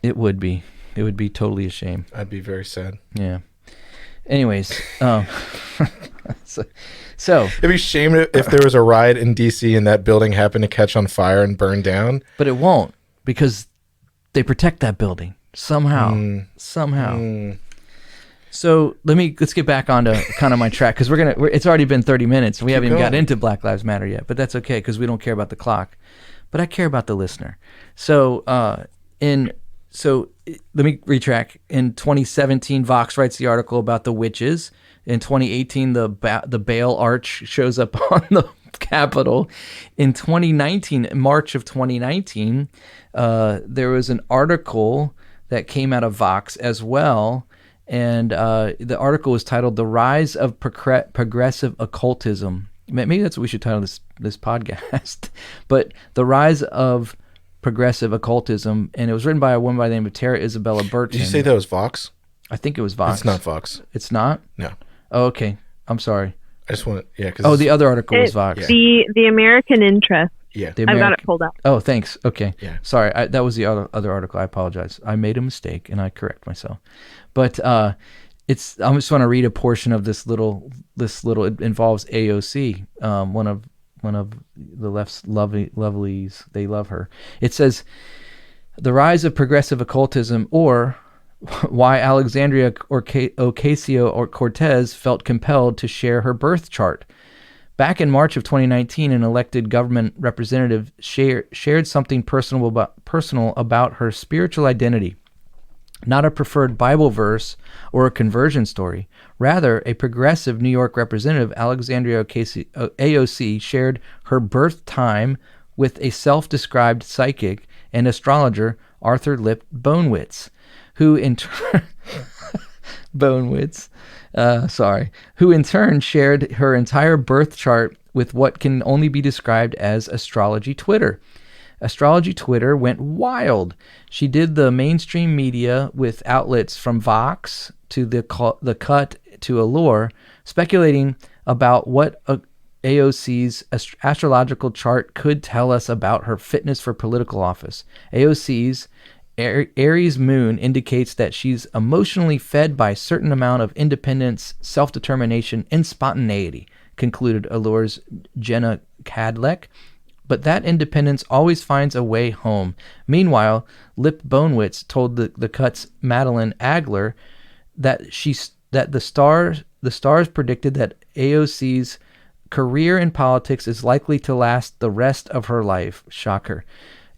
Speaker 1: It would be totally a shame.
Speaker 2: I'd be very sad.
Speaker 1: Yeah. Anyways, so
Speaker 2: it'd be a shame if there was a riot in DC and that building happened to catch on fire and burn down.
Speaker 1: But it won't, because they protect that building somehow. So let's get back onto kind of my track, because it's already been 30 minutes. We haven't even got into Black Lives Matter yet, but that's okay, because we don't care about the clock, but I care about the listener. So let me retrack. In 2017, Vox writes the article about the witches. In 2018, the Baal Arch shows up on the Capitol. In 2019, March of 2019, there was an article that came out of Vox as well. And the article was titled "The Rise of Progressive Occultism." Maybe that's what we should title this podcast. But the rise of progressive occultism, and it was written by a woman by the name of Tara Isabella Burton.
Speaker 2: Did you say that was Vox?
Speaker 1: I think it was Vox.
Speaker 2: It's not Vox.
Speaker 1: It's not?
Speaker 2: No.
Speaker 1: Oh, okay. I'm sorry.
Speaker 2: I just want to,
Speaker 1: Oh, the other article was Vox.
Speaker 3: The American Interest.
Speaker 2: Yeah.
Speaker 3: I've got it pulled up.
Speaker 1: Oh, thanks. Okay.
Speaker 2: Yeah.
Speaker 1: Sorry, that was the other article. I apologize. I made a mistake, and I correct myself. But I just want to read a portion of this little. It involves AOC, one of the left's lovelies. They love her. It says, "The rise of progressive occultism, or why Alexandria Ocasio-Cortez felt compelled to share her birth chart." Back in March of 2019, an elected government representative shared something personal about her spiritual identity. Not a preferred Bible verse or a conversion story. Rather, a progressive New York representative, Alexandria AOC, shared her birth time with a self-described psychic and astrologer, Arthur Lip Bonewitz, who in turn who in turn shared her entire birth chart with what can only be described as astrology Twitter. Astrology Twitter went wild. She did the mainstream media with outlets from Vox to The Cut to Allure, speculating about what AOC's astrological chart could tell us about her fitness for political office. AOC's Aries moon indicates that she's emotionally fed by a certain amount of independence, self-determination, and spontaneity, concluded Allure's Jenna Cadleck. But that independence always finds a way home. Meanwhile, Lip Bonewitz told the Cut's Madeline Agler that the stars predicted that AOC's career in politics is likely to last the rest of her life. Shocker.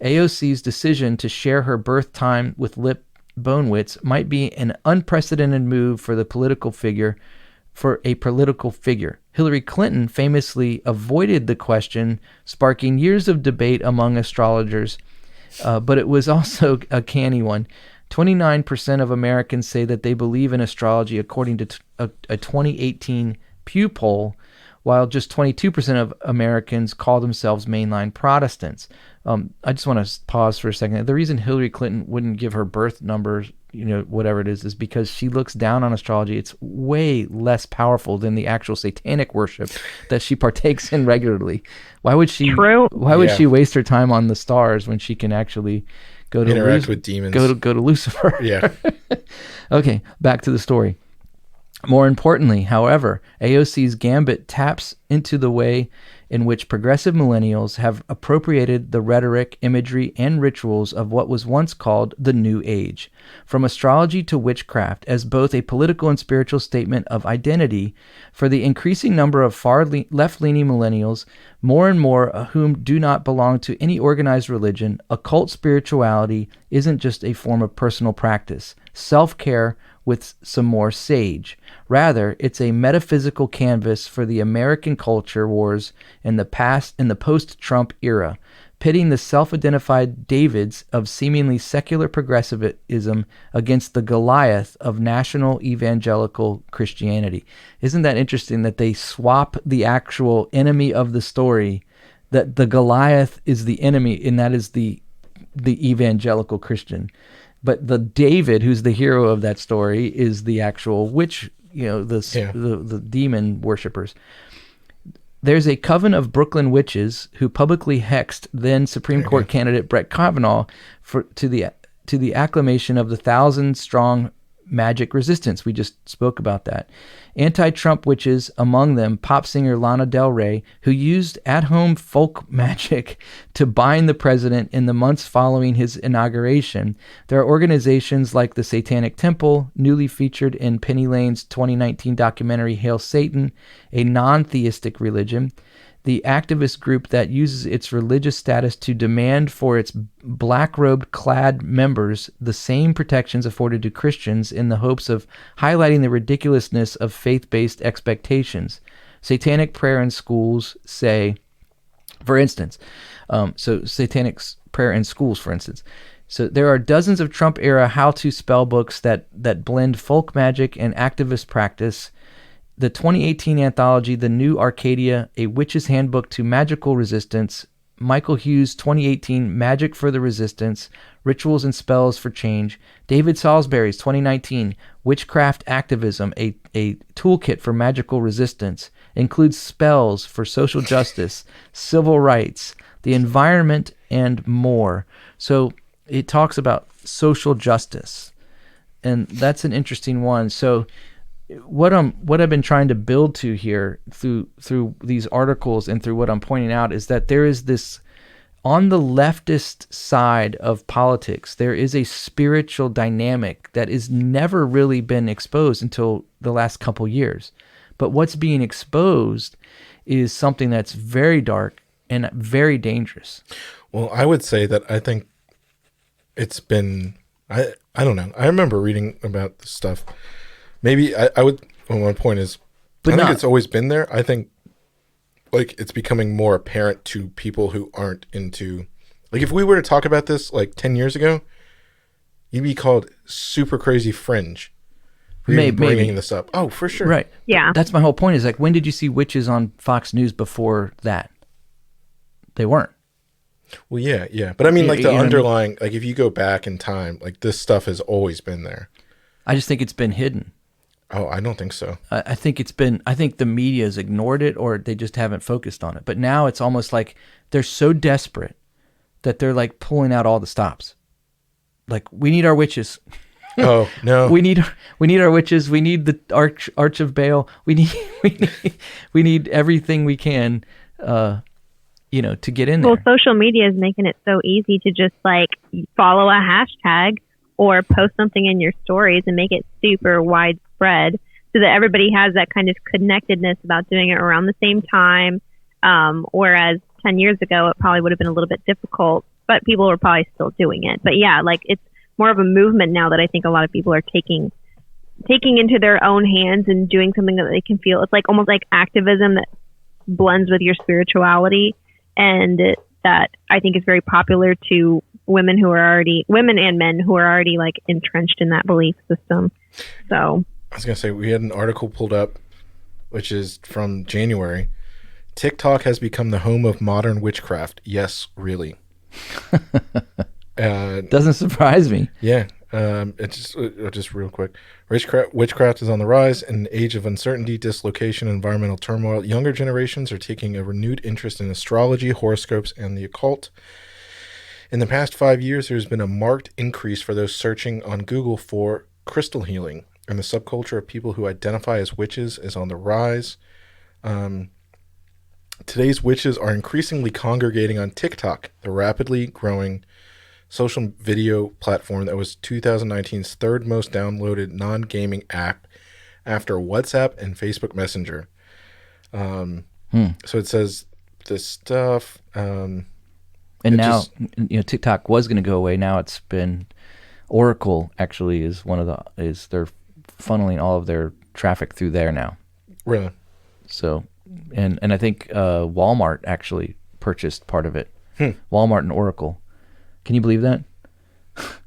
Speaker 1: AOC's decision to share her birth time with Lip Bonewitz might be an unprecedented move for a political figure. Hillary Clinton famously avoided the question, sparking years of debate among astrologers, but it was also a canny one. 29% of Americans say that they believe in astrology, according to a 2018 Pew poll, while just 22% of Americans call themselves mainline Protestants. I just want to pause for a second. The reason Hillary Clinton wouldn't give her birth numbers, whatever it is because she looks down on astrology. It's way less powerful than the actual satanic worship that she partakes in regularly. Why would she?
Speaker 3: True.
Speaker 1: Why would she waste her time on the stars when she can actually go to
Speaker 2: interact with demons?
Speaker 1: Go to Lucifer.
Speaker 2: Yeah.
Speaker 1: Okay, back to the story. More importantly, however, AOC's gambit taps into the way in which progressive millennials have appropriated the rhetoric, imagery, and rituals of what was once called the New Age, from astrology to witchcraft, as both a political and spiritual statement of identity. For the increasing number of far left-leaning millennials, more and more of whom do not belong to any organized religion, occult spirituality isn't just a form of personal practice, self-care with some more sage. Rather, it's a metaphysical canvas for the American culture wars in the post-Trump era, pitting the self-identified Davids of seemingly secular progressivism against the Goliath of national evangelical Christianity. Isn't that interesting that they swap the actual enemy of the story, that the Goliath is the enemy, and that is the evangelical Christian. But the David, who's the hero of that story, is the actual witch, the demon worshippers. There's a coven of Brooklyn witches who publicly hexed then Supreme Court candidate Brett Kavanaugh to the acclamation of the 1,000-strong magic resistance. We just spoke about that. Anti-Trump witches, among them pop singer Lana Del Rey, who used at-home folk magic to bind the president in the months following his inauguration. There are organizations like the Satanic Temple, newly featured in Penny Lane's 2019 documentary Hail Satan, a non-theistic religion. The activist group that uses its religious status to demand for its black-robed clad members the same protections afforded to Christians in the hopes of highlighting the ridiculousness of faith-based expectations. Satanic prayer in schools say, for instance, Satanic prayer in schools, for instance, So there are dozens of Trump-era how-to spell books that blend folk magic and activist practice. The 2018 anthology, The New Arcadia, A Witch's Handbook to Magical Resistance, Michael Hughes' 2018 Magic for the Resistance, Rituals and Spells for Change, David Salisbury's 2019 Witchcraft Activism, a Toolkit for Magical Resistance, includes spells for social justice, civil rights, the environment, and more. So it talks about social justice, and that's an interesting one. So what I've been trying to build to here through these articles and through what I'm pointing out is that there is this, on the leftist side of politics, there is a spiritual dynamic that has never really been exposed until the last couple years. But what's being exposed is something that's very dark and very dangerous.
Speaker 2: Well, I would say that I think it's been, I don't know. I remember reading about this stuff. Maybe I would, well, my point is, I think it's always been there. I think like it's becoming more apparent to people who aren't into, like if we were to talk about this like 10 years ago, you'd be called super crazy fringe for even bringing this up. Oh, for sure.
Speaker 1: Right.
Speaker 3: Yeah.
Speaker 1: That's my whole point is like, when did you see witches on Fox News before that? They weren't.
Speaker 2: Well, yeah. But I mean, like
Speaker 1: You
Speaker 2: the
Speaker 1: know what I mean?
Speaker 2: underlying, like if you go back in time, like this stuff has always been there.
Speaker 1: I just think it's been hidden.
Speaker 2: Oh, I don't think so.
Speaker 1: I think the media has ignored it, or they just haven't focused on it. But now it's almost like they're so desperate that they're like pulling out all the stops. Like, we need our witches.
Speaker 2: Oh, no.
Speaker 1: We need our witches. We need the Arch of Baal. We need everything we can, to get in there.
Speaker 3: Well, social media is making it so easy to just like follow a hashtag or post something in your stories and make it super widespread so that everybody has that kind of connectedness about doing it around the same time. Whereas 10 years ago, it probably would have been a little bit difficult, but people were probably still doing it. But yeah, like it's more of a movement now that I think a lot of people are taking into their own hands and doing something that they can feel. It's like almost like activism that blends with your spirituality. And that I think is very popular to women and men who are already like entrenched in that belief system. So
Speaker 2: I was going to say, we had an article pulled up, which is from January. TikTok has become the home of modern witchcraft. Yes, really.
Speaker 1: Doesn't surprise me.
Speaker 2: Yeah. It's just real quick. Witchcraft is on the rise. In an age of uncertainty, dislocation, and environmental turmoil, younger generations are taking a renewed interest in astrology, horoscopes, and the occult. In the past 5 years, there's been a marked increase for those searching on Google for crystal healing, and the subculture of people who identify as witches is on the rise. Today's witches are increasingly congregating on TikTok, the rapidly growing social video platform that was 2019's third most downloaded non-gaming app after WhatsApp and Facebook Messenger. So it says this stuff.
Speaker 1: And now, TikTok was going to go away. Now it's been Oracle. Actually, is they're funneling all of their traffic through there now.
Speaker 2: Really?
Speaker 1: So, and I think Walmart actually purchased part of it. Walmart and Oracle. Can you believe that?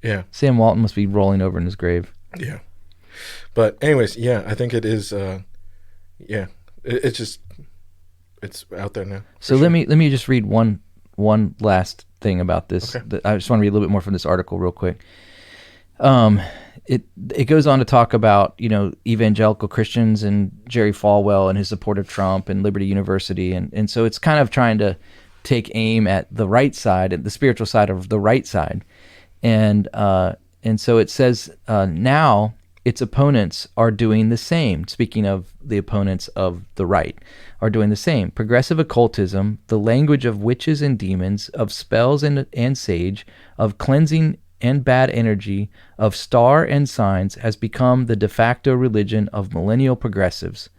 Speaker 2: Yeah.
Speaker 1: Sam Walton must be rolling over in his grave.
Speaker 2: Yeah. But anyways, yeah, I think it is. It's just out there now.
Speaker 1: So let me just read one last thing about this.
Speaker 2: Okay.
Speaker 1: I just want to read a little bit more from this article real quick. It goes on to talk about evangelical Christians and Jerry Falwell and his support of Trump and Liberty University, and so it's kind of trying to take aim at the right side, at the spiritual side of the right side, and so it says now its opponents are doing the same. Speaking of the opponents of the right, are doing the same. Progressive occultism, the language of witches and demons, of spells and sage, of cleansing and bad energy, of star and signs, has become the de facto religion of millennial progressives.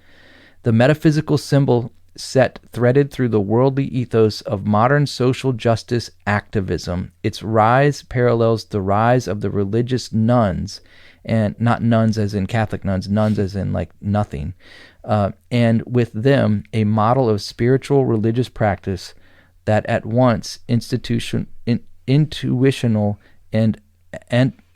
Speaker 1: The metaphysical symbol set threaded through the worldly ethos of modern social justice activism. Its rise parallels the rise of the religious nuns, and not nuns as in Catholic nuns, nuns as in like nothing, and with them a model of spiritual religious practice that at once intuitional and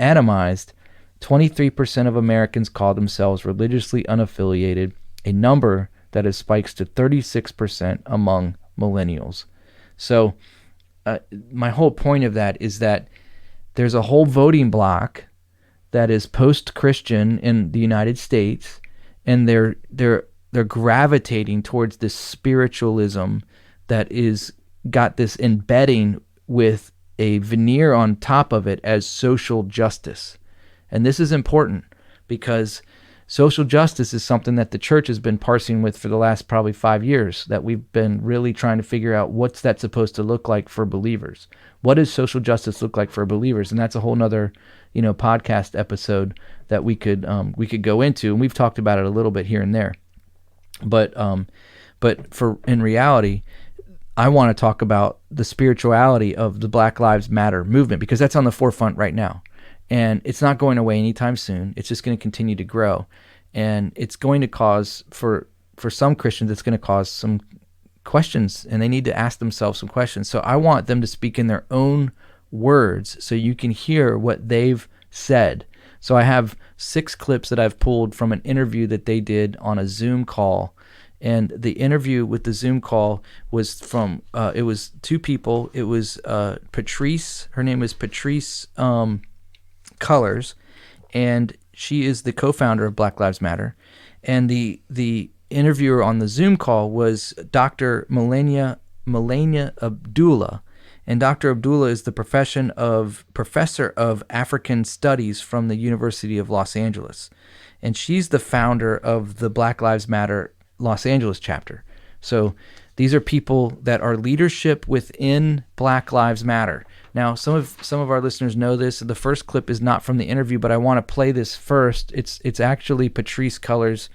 Speaker 1: atomized, 23% of Americans call themselves religiously unaffiliated, a number that has spiked to 36% among millennials. So my whole point of that is that there's a whole voting bloc that is post-Christian in the United States, and they're gravitating towards this spiritualism that is got this embedding with a veneer on top of it as social justice. And this is important because social justice is something that the church has been parsing with for the last probably 5 years, that we've been really trying to figure out what's that supposed to look like for believers. What does social justice look like for believers? And that's a whole nother, podcast episode that we could go into. And we've talked about it a little bit here and there. But in reality, I want to talk about the spirituality of the Black Lives Matter movement, because that's on the forefront right now. And it's not going away anytime soon. It's just going to continue to grow. And it's going to cause, for some Christians, it's going to cause some questions, and they need to ask themselves some questions. So I want them to speak in their own words so you can hear what they've said. So I have 6 clips that I've pulled from an interview that they did on a Zoom call. And the interview with the Zoom call was from, it was 2 people. It was Patrisse, her name is Patrisse Cullors, and she is the co-founder of Black Lives Matter. And the interviewer on the Zoom call was Dr. Melania Abdullah. And Dr. Abdullah is the professor of African Studies from the University of Los Angeles. And she's the founder of the Black Lives Matter Los Angeles chapter. So these are people that are leadership within Black Lives Matter. Now, some of our listeners know this. The first clip is not from the interview, but I want to play this first. It's actually Patrisse Cullors,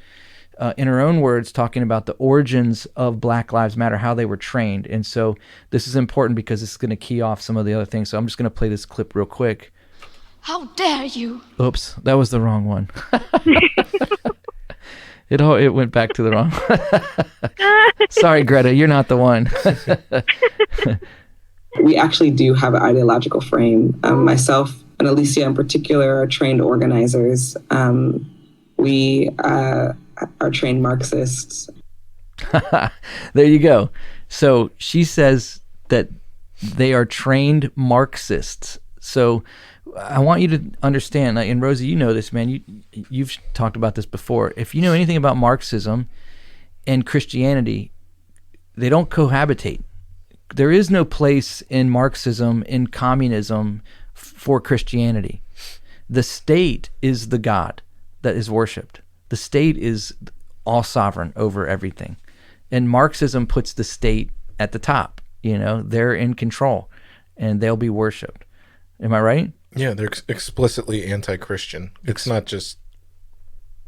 Speaker 1: in her own words, talking about the origins of Black Lives Matter, how they were trained. And so this is important because this is going to key off some of the other things. So I'm just going to play this clip real quick.
Speaker 5: How dare you?
Speaker 1: Oops, that was the wrong one. It went back to the wrong one. Sorry, Greta, you're not the one.
Speaker 6: We actually do have an ideological frame. Myself and Alicia in particular are trained organizers. We are trained Marxists.
Speaker 1: There you go. So she says that they are trained Marxists. So I want you to understand, and Rosie, you know this, man. You've talked about this before. If you know anything about Marxism and Christianity, they don't cohabitate. There is no place in Marxism, in communism, for Christianity. The state is the God that is worshipped. The state is all sovereign over everything. And Marxism puts the state at the top. They're in control, and they'll be worshipped. Am I right?
Speaker 2: Yeah, they're explicitly anti-Christian. It's not just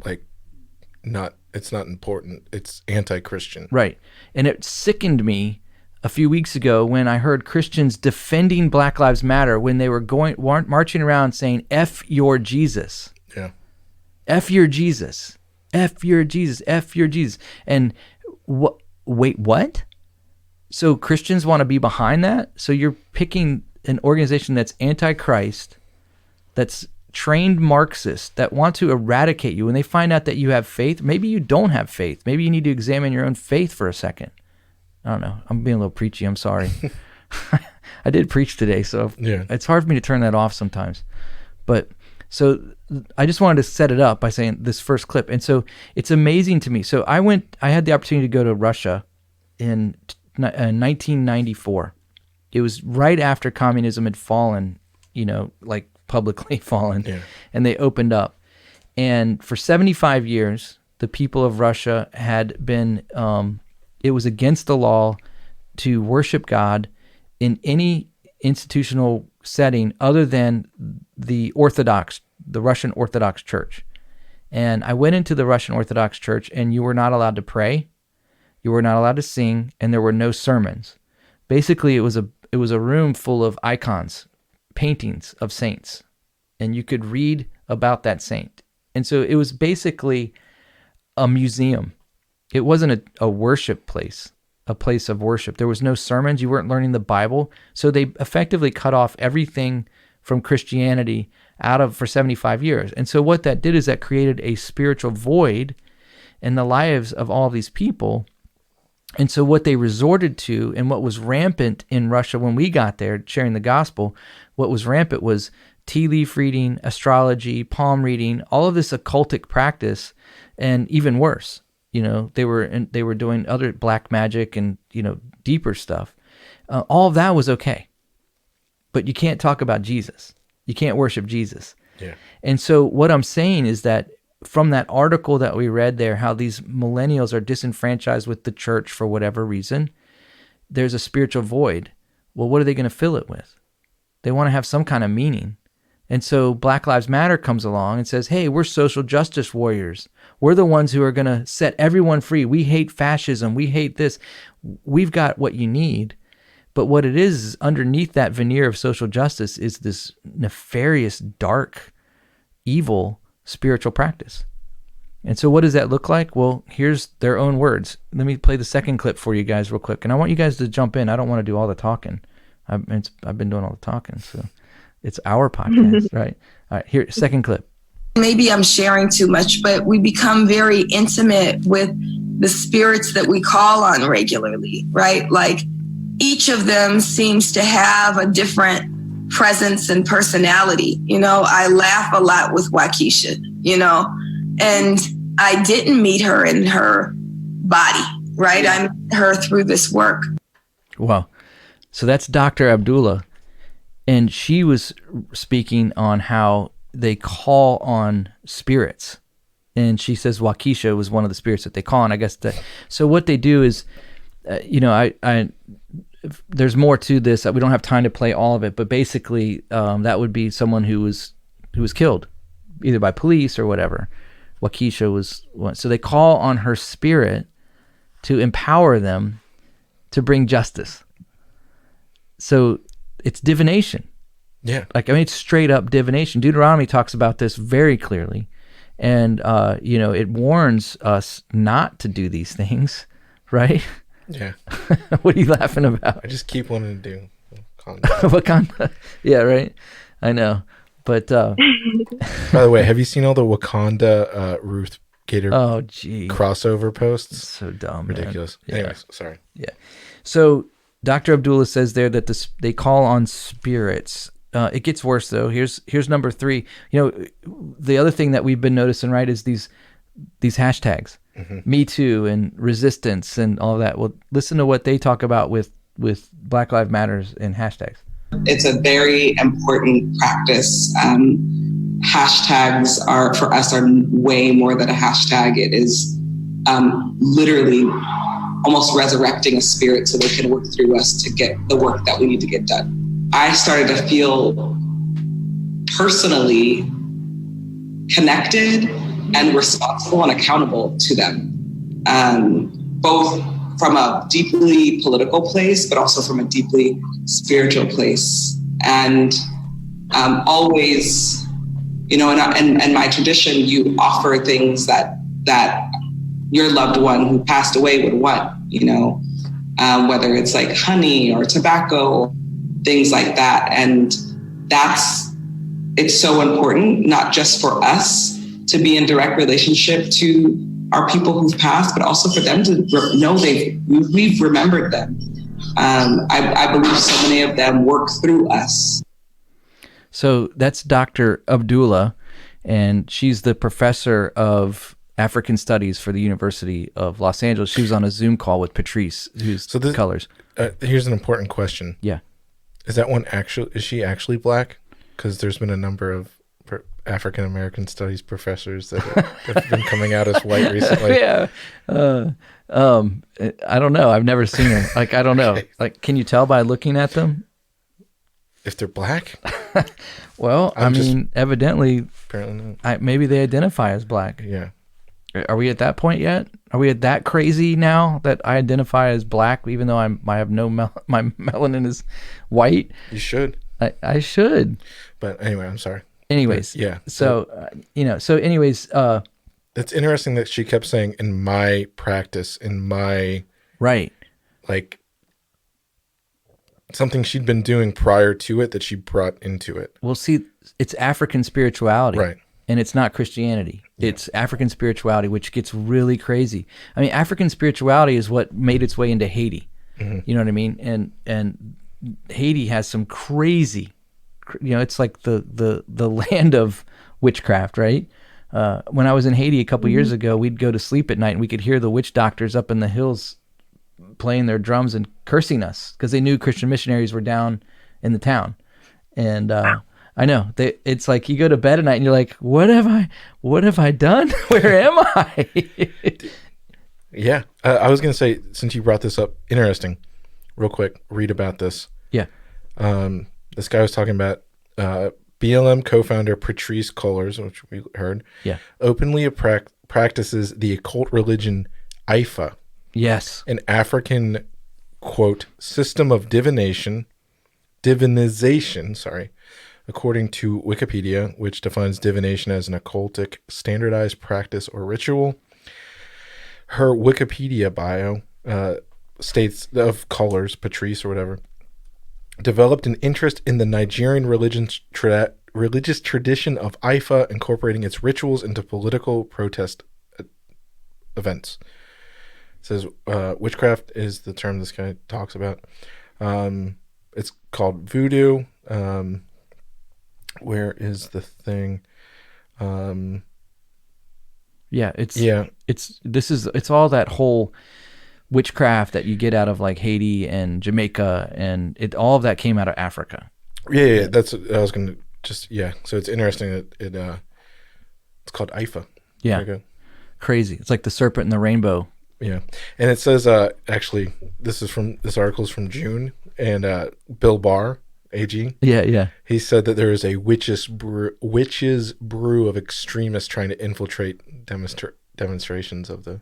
Speaker 2: it's not important. It's anti-Christian.
Speaker 1: Right. And it sickened me a few weeks ago when I heard Christians defending Black Lives Matter when they were marching around saying, F your Jesus.
Speaker 2: Yeah.
Speaker 1: F your Jesus. F your Jesus. F your Jesus. And wait, what? So Christians want to be behind that? So you're picking an organization that's anti-Christ, that's trained Marxists, that want to eradicate you. When they find out that you have faith, maybe you don't have faith. Maybe you need to examine your own faith for a second. I don't know. I'm being a little preachy. I'm sorry. I did preach today, so It's hard for me to turn that off sometimes. But so I just wanted to set it up by saying this first clip. And so it's amazing to me. So I had the opportunity to go to Russia in 1994. It was right after communism had fallen, publicly fallen, and they opened up. And for 75 years, the people of Russia had been, it was against the law to worship God in any institutional setting other than the Russian Orthodox Church. And I went into the Russian Orthodox Church, and you were not allowed to pray, you were not allowed to sing, and there were no sermons. Basically, it was a room full of icons, paintings of saints, and you could read about that saint. And so it was basically a museum. It wasn't a worship place, a place of worship. There was no sermons. You weren't learning the Bible. So they effectively cut off everything from Christianity for 75 years. And so what that did is that created a spiritual void in the lives of all these people. And so what they resorted to, and what was rampant in Russia when we got there sharing the gospel, what was rampant was tea leaf reading, astrology, palm reading, all of this occultic practice, and even worse, they were doing other black magic and deeper stuff. All of that was okay, but you can't talk about Jesus. You can't worship Jesus.
Speaker 2: Yeah.
Speaker 1: And so what I'm saying is that from that article that we read there, how these millennials are disenfranchised with the church for whatever reason, there's a spiritual void. Well, what are they going to fill it with? They want to have some kind of meaning. And so Black Lives Matter comes along and says, hey, we're social justice warriors. We're the ones who are going to set everyone free. We hate fascism. We hate this. We've got what you need. But what it is underneath that veneer of social justice is this nefarious, dark, evil spiritual practice. And so what does that look like? Well, here's their own words. Let me play the second clip for you guys real quick. And I want you guys to jump in. I don't want to do all the talking. I've been doing all the talking, so it's our podcast, right? All right, here, second clip.
Speaker 7: Maybe I'm sharing too much, but we become very intimate with the spirits that we call on regularly, right? Like each of them seems to have a different presence and personality. I laugh a lot with Waukesha, and I didn't meet her in her body, right? I met her through this work.
Speaker 1: Wow. So that's Dr. Abdullah. And she was speaking on how they call on spirits. And she says Waukesha was one of the spirits that they call on. I guess so what they do is, there's more to this. We don't have time to play all of it, but basically that would be someone who was killed either by police or whatever. Waukesha was one. So they call on her spirit to empower them to bring justice. So it's divination.
Speaker 2: Yeah.
Speaker 1: It's straight up divination. Deuteronomy talks about this very clearly. And, it warns us not to do these things, right?
Speaker 2: Yeah.
Speaker 1: What are you laughing about?
Speaker 2: I just keep wanting to do
Speaker 1: Wakanda. Yeah, right. I know. But
Speaker 2: by the way, have you seen all the Wakanda Ruth Gator crossover posts?
Speaker 1: So dumb.
Speaker 2: Ridiculous.
Speaker 1: Yeah.
Speaker 2: Anyways, sorry.
Speaker 1: Yeah. So Dr. Abdullah says there that they call on spirits. It gets worse though. Here's number 3. The other thing that we've been noticing, right, is these hashtags. Mm-hmm. Me Too and resistance and all of that. Well, listen to what they talk about with Black Lives Matters and hashtags.
Speaker 6: It's a very important practice. Hashtags for us are way more than a hashtag. It is literally almost resurrecting a spirit so they can work through us to get the work that we need to get done. I started to feel personally connected and responsible and accountable to them, both from a deeply political place, but also from a deeply spiritual place. And always, in my tradition, you offer things that your loved one who passed away would want, whether it's like honey or tobacco, things like that. And it's so important, not just for us to be in direct relationship to our people who've passed, but also for them to know we've remembered them. I believe so many of them work through us.
Speaker 1: So that's Dr. Abdullah, and she's the professor of African Studies for the University of Los Angeles. She was on a Zoom call with Patrice, who's colors.
Speaker 2: Here's an important question.
Speaker 1: Yeah.
Speaker 2: Is she actually black? Because there's been a number of African American studies professors that have been coming out as white recently.
Speaker 1: Yeah. I don't know. I've never seen her. I don't know.
Speaker 2: Okay.
Speaker 1: Can you tell by looking at them?
Speaker 2: If they're black?
Speaker 1: Well, evidently,
Speaker 2: apparently not.
Speaker 1: Maybe they identify as black.
Speaker 2: Yeah.
Speaker 1: Are we at that point yet? Are we at that crazy now that I identify as black, even though I have no my melanin is white?
Speaker 2: You should.
Speaker 1: I should.
Speaker 2: But anyway, I'm sorry.
Speaker 1: Anyways,
Speaker 2: but, yeah.
Speaker 1: So anyways,
Speaker 2: it's interesting that she kept saying in my practice, in my
Speaker 1: right,
Speaker 2: like something she'd been doing prior to it that she brought into it.
Speaker 1: Well, see, it's African spirituality.
Speaker 2: Right.
Speaker 1: And it's not Christianity. Yeah. It's African spirituality, which gets really crazy. I mean, African spirituality is what made its way into Haiti. Mm-hmm. You know what I mean? And Haiti has some crazy, it's like the land of witchcraft, right? When I was in Haiti a couple years ago, we'd go to sleep at night and we could hear the witch doctors up in the hills playing their drums and cursing us because they knew Christian missionaries were down in the town. And I know it's like you go to bed at night and you're like, what have I done? Where am I?
Speaker 2: Yeah. I was going to say, since you brought this up, interesting, real quick, read about this.
Speaker 1: Yeah.
Speaker 2: This guy was talking about BLM co-founder Patrice Cullors, which we heard, openly practices the occult religion Ifa.
Speaker 1: Yes.
Speaker 2: An African, quote, system of divinization, according to Wikipedia, which defines divination as an occultic, standardized practice or ritual. Her Wikipedia bio states of Cullors, Patrice or whatever, developed an interest in the Nigerian religious tradition of Ifa, incorporating its rituals into political protest events. It says witchcraft is the term this guy talks about. It's called voodoo. Where is the thing?
Speaker 1: It's all that whole witchcraft that you get out of like Haiti and Jamaica, and all of that came out of Africa.
Speaker 2: Yeah. That's I was gonna just So it's interesting that it's called Ifa.
Speaker 1: Yeah, crazy. It's like the serpent and the rainbow.
Speaker 2: Yeah, and it says actually this article is from June, and Bill Barr, AG.
Speaker 1: Yeah.
Speaker 2: He said that there is a witches brew of extremists trying to infiltrate demonstrations of the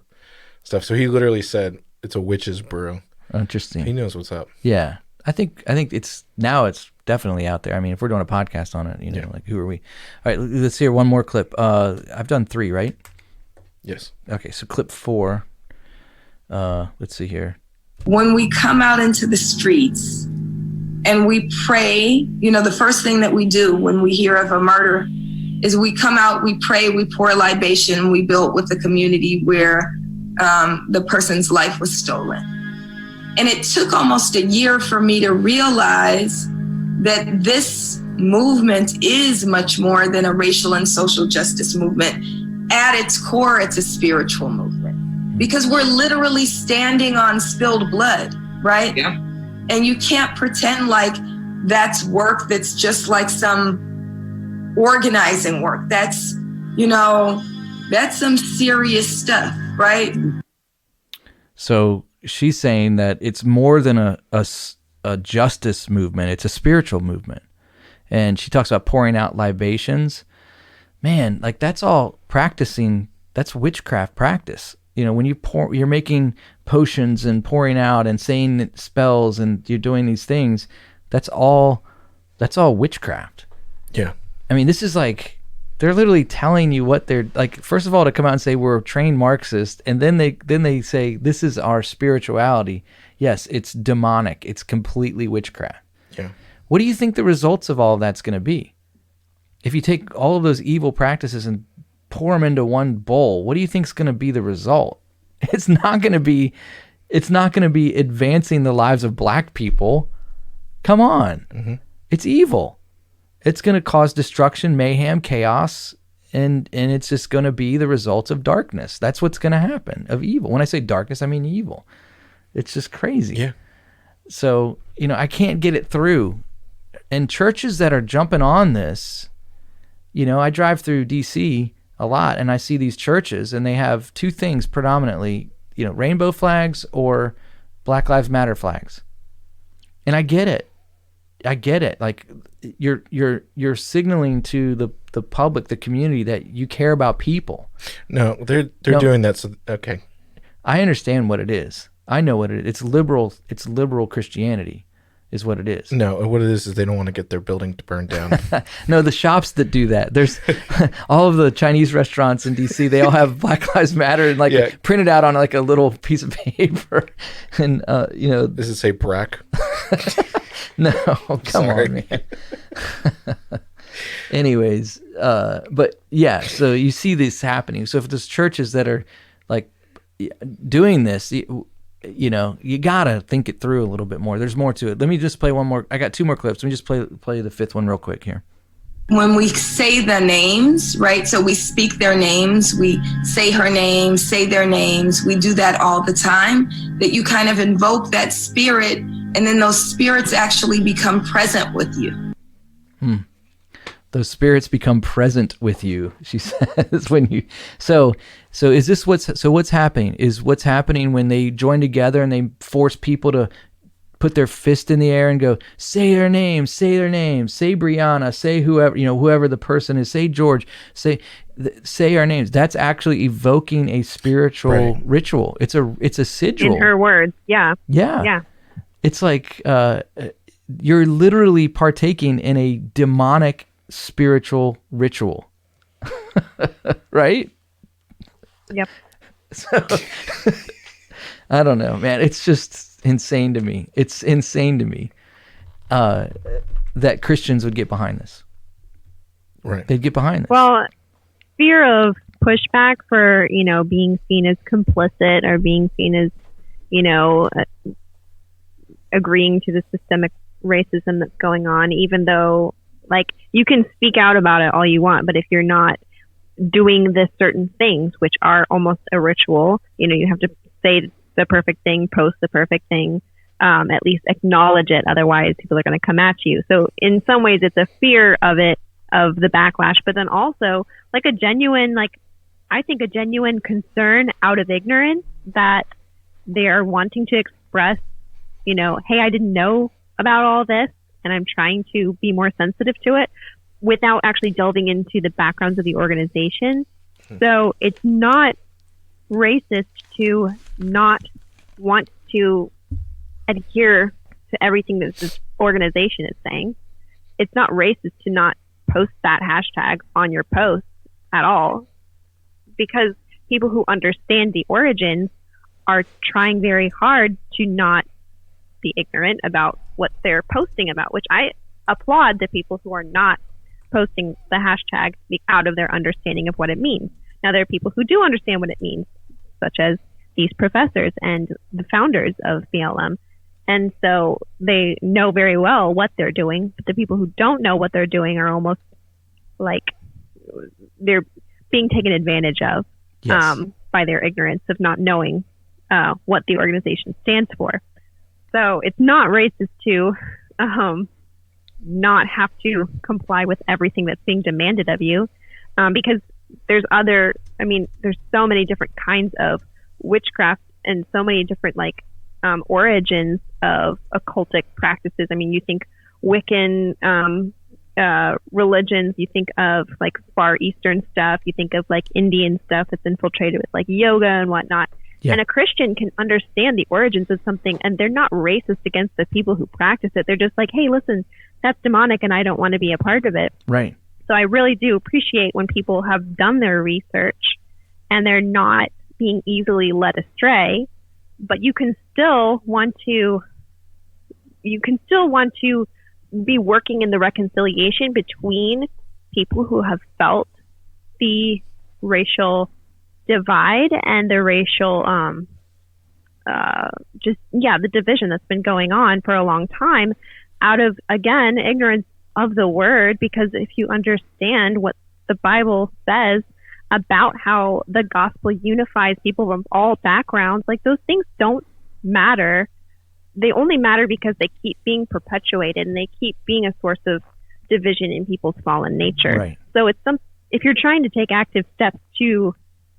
Speaker 2: stuff. So he literally said it's a witches brew.
Speaker 1: Interesting.
Speaker 2: He knows what's up.
Speaker 1: Yeah, I think it's definitely out there. I mean, if we're doing a podcast on it, like who are we? All right, let's hear one more clip. I've done 3, right?
Speaker 2: Yes.
Speaker 1: Okay, so clip 4. Let's see here.
Speaker 7: When we come out into the streets and we pray, the first thing that we do when we hear of a murder is we come out, we pray, we pour libation, we build with the community where the person's life was stolen. And it took almost a year for me to realize that this movement is much more than a racial and social justice movement. At its core, it's a spiritual movement. Because we're literally standing on spilled blood, right?
Speaker 6: Yeah.
Speaker 7: And you can't pretend like that's work that's just like some organizing work. That's, that's some serious stuff, right?
Speaker 1: So she's saying that it's more than a justice movement. It's a spiritual movement. And she talks about pouring out libations. Man, like that's all practicing. That's witchcraft practice. When you're making potions and pouring out and saying spells and you're doing these things, that's all witchcraft.
Speaker 2: Yeah.
Speaker 1: I mean, this is like, they're literally telling you what they're like. First of all, to come out and say we're trained Marxists, and then they say this is our spirituality. Yes, it's demonic. It's completely witchcraft.
Speaker 2: Yeah. What
Speaker 1: do you think the results of all of that's going to be? If you take all of those evil practices and pour them into one bowl, what do you think is going to be the result? It's not going to be advancing the lives of black people. Come on. Mm-hmm. It's evil. It's going to cause destruction, mayhem, chaos, and it's just going to be the results of darkness. That's what's going to happen, of evil. When I say darkness, I mean evil. It's just crazy.
Speaker 2: Yeah.
Speaker 1: So, I can't get it through. And churches that are jumping on this, I drive through DC a lot and I see these churches and they have 2 things predominantly, rainbow flags or Black Lives Matter flags. And I get it. Like you're signaling to the public, the community, that you care about people.
Speaker 2: No, they're doing that. So, okay.
Speaker 1: I understand what it is. I know what it is. It's liberal Christianity is what it is.
Speaker 2: No, what it is they don't want to get their building to burn down.
Speaker 1: No, the shops that do that. There's all of the Chinese restaurants in DC. They all have Black Lives Matter and printed out on like a little piece of paper. And
Speaker 2: Does it say BRAC?
Speaker 1: No, come
Speaker 2: Sorry.
Speaker 1: on, man. Anyways, but yeah, so you see this happening. So if there's churches that are like doing this, you know, you gotta think it through a little bit more. There's more to it. Let me just play one more. I got 2 more clips. Let me just play the 5th one real quick here.
Speaker 7: When we say the names, right? So we speak their names, we say her name, say their names. We do that all the time, that you kind of invoke that spirit, and then those spirits actually become present with you.
Speaker 1: Those spirits become present with you, she says, when you, so is this what's happening? Is what's happening when they join together and they force people to put their fist in the air and go, say their name, say Brianna, say whoever the person is, say George, say our names. That's actually evoking a spiritual ritual. It's a sigil.
Speaker 3: In her words, yeah.
Speaker 1: It's like you're literally partaking in a demonic spiritual ritual, right?
Speaker 3: Yep.
Speaker 1: So I don't know, man. It's just insane to me. It's insane to me that Christians would get behind this.
Speaker 2: Right.
Speaker 1: They'd get behind this.
Speaker 3: Well, fear of pushback for, being seen as complicit or being seen as, agreeing to the systemic racism that's going on, even though, like, you can speak out about it all you want, but if you're not doing the certain things, which are almost a ritual, you have to say the perfect thing, post the perfect thing, at least acknowledge it. Otherwise, people are going to come at you. So in some ways, it's a fear of it, of the backlash, but then also like a genuine concern out of ignorance that they are wanting to express, hey, I didn't know about all this and I'm trying to be more sensitive to it without actually delving into the backgrounds of the organization. So it's not racist to not want to adhere to everything that this organization is saying. It's not racist to not post that hashtag on your post at all, because people who understand the origins are trying very hard to not be ignorant about what they're posting about, which I applaud the people who are not posting the hashtag out of their understanding of what it means. Now, there are people who do understand what it means, such as these professors and the founders of BLM. And so they know very well what they're doing. But the people who don't know what they're doing are almost like they're being taken advantage of by their ignorance of not knowing what the organization stands for. So it's not racist to not have to comply with everything that's being demanded of you, because there's so many different kinds of witchcraft and so many different origins of occultic practices. I mean, you think Wiccan religions, you think of like Far Eastern stuff, you think of like Indian stuff that's infiltrated with like yoga and whatnot. Yeah. And a Christian can understand the origins of something, and they're not racist against the people who practice it. They're just like, hey, listen, that's demonic and I don't want to be a part of it.
Speaker 1: Right.
Speaker 3: So I really do appreciate when people have done their research and they're not being easily led astray, but you can still want to be working in the reconciliation between people who have felt the racial divide and the racial the division that's been going on for a long time out of, again, ignorance of the word. Because if you understand what the Bible says about how the gospel unifies people from all backgrounds, like, those things don't matter. They only matter because they keep being perpetuated and they keep being a source of division in people's fallen nature.
Speaker 1: Right.
Speaker 3: So if you're trying to take active steps to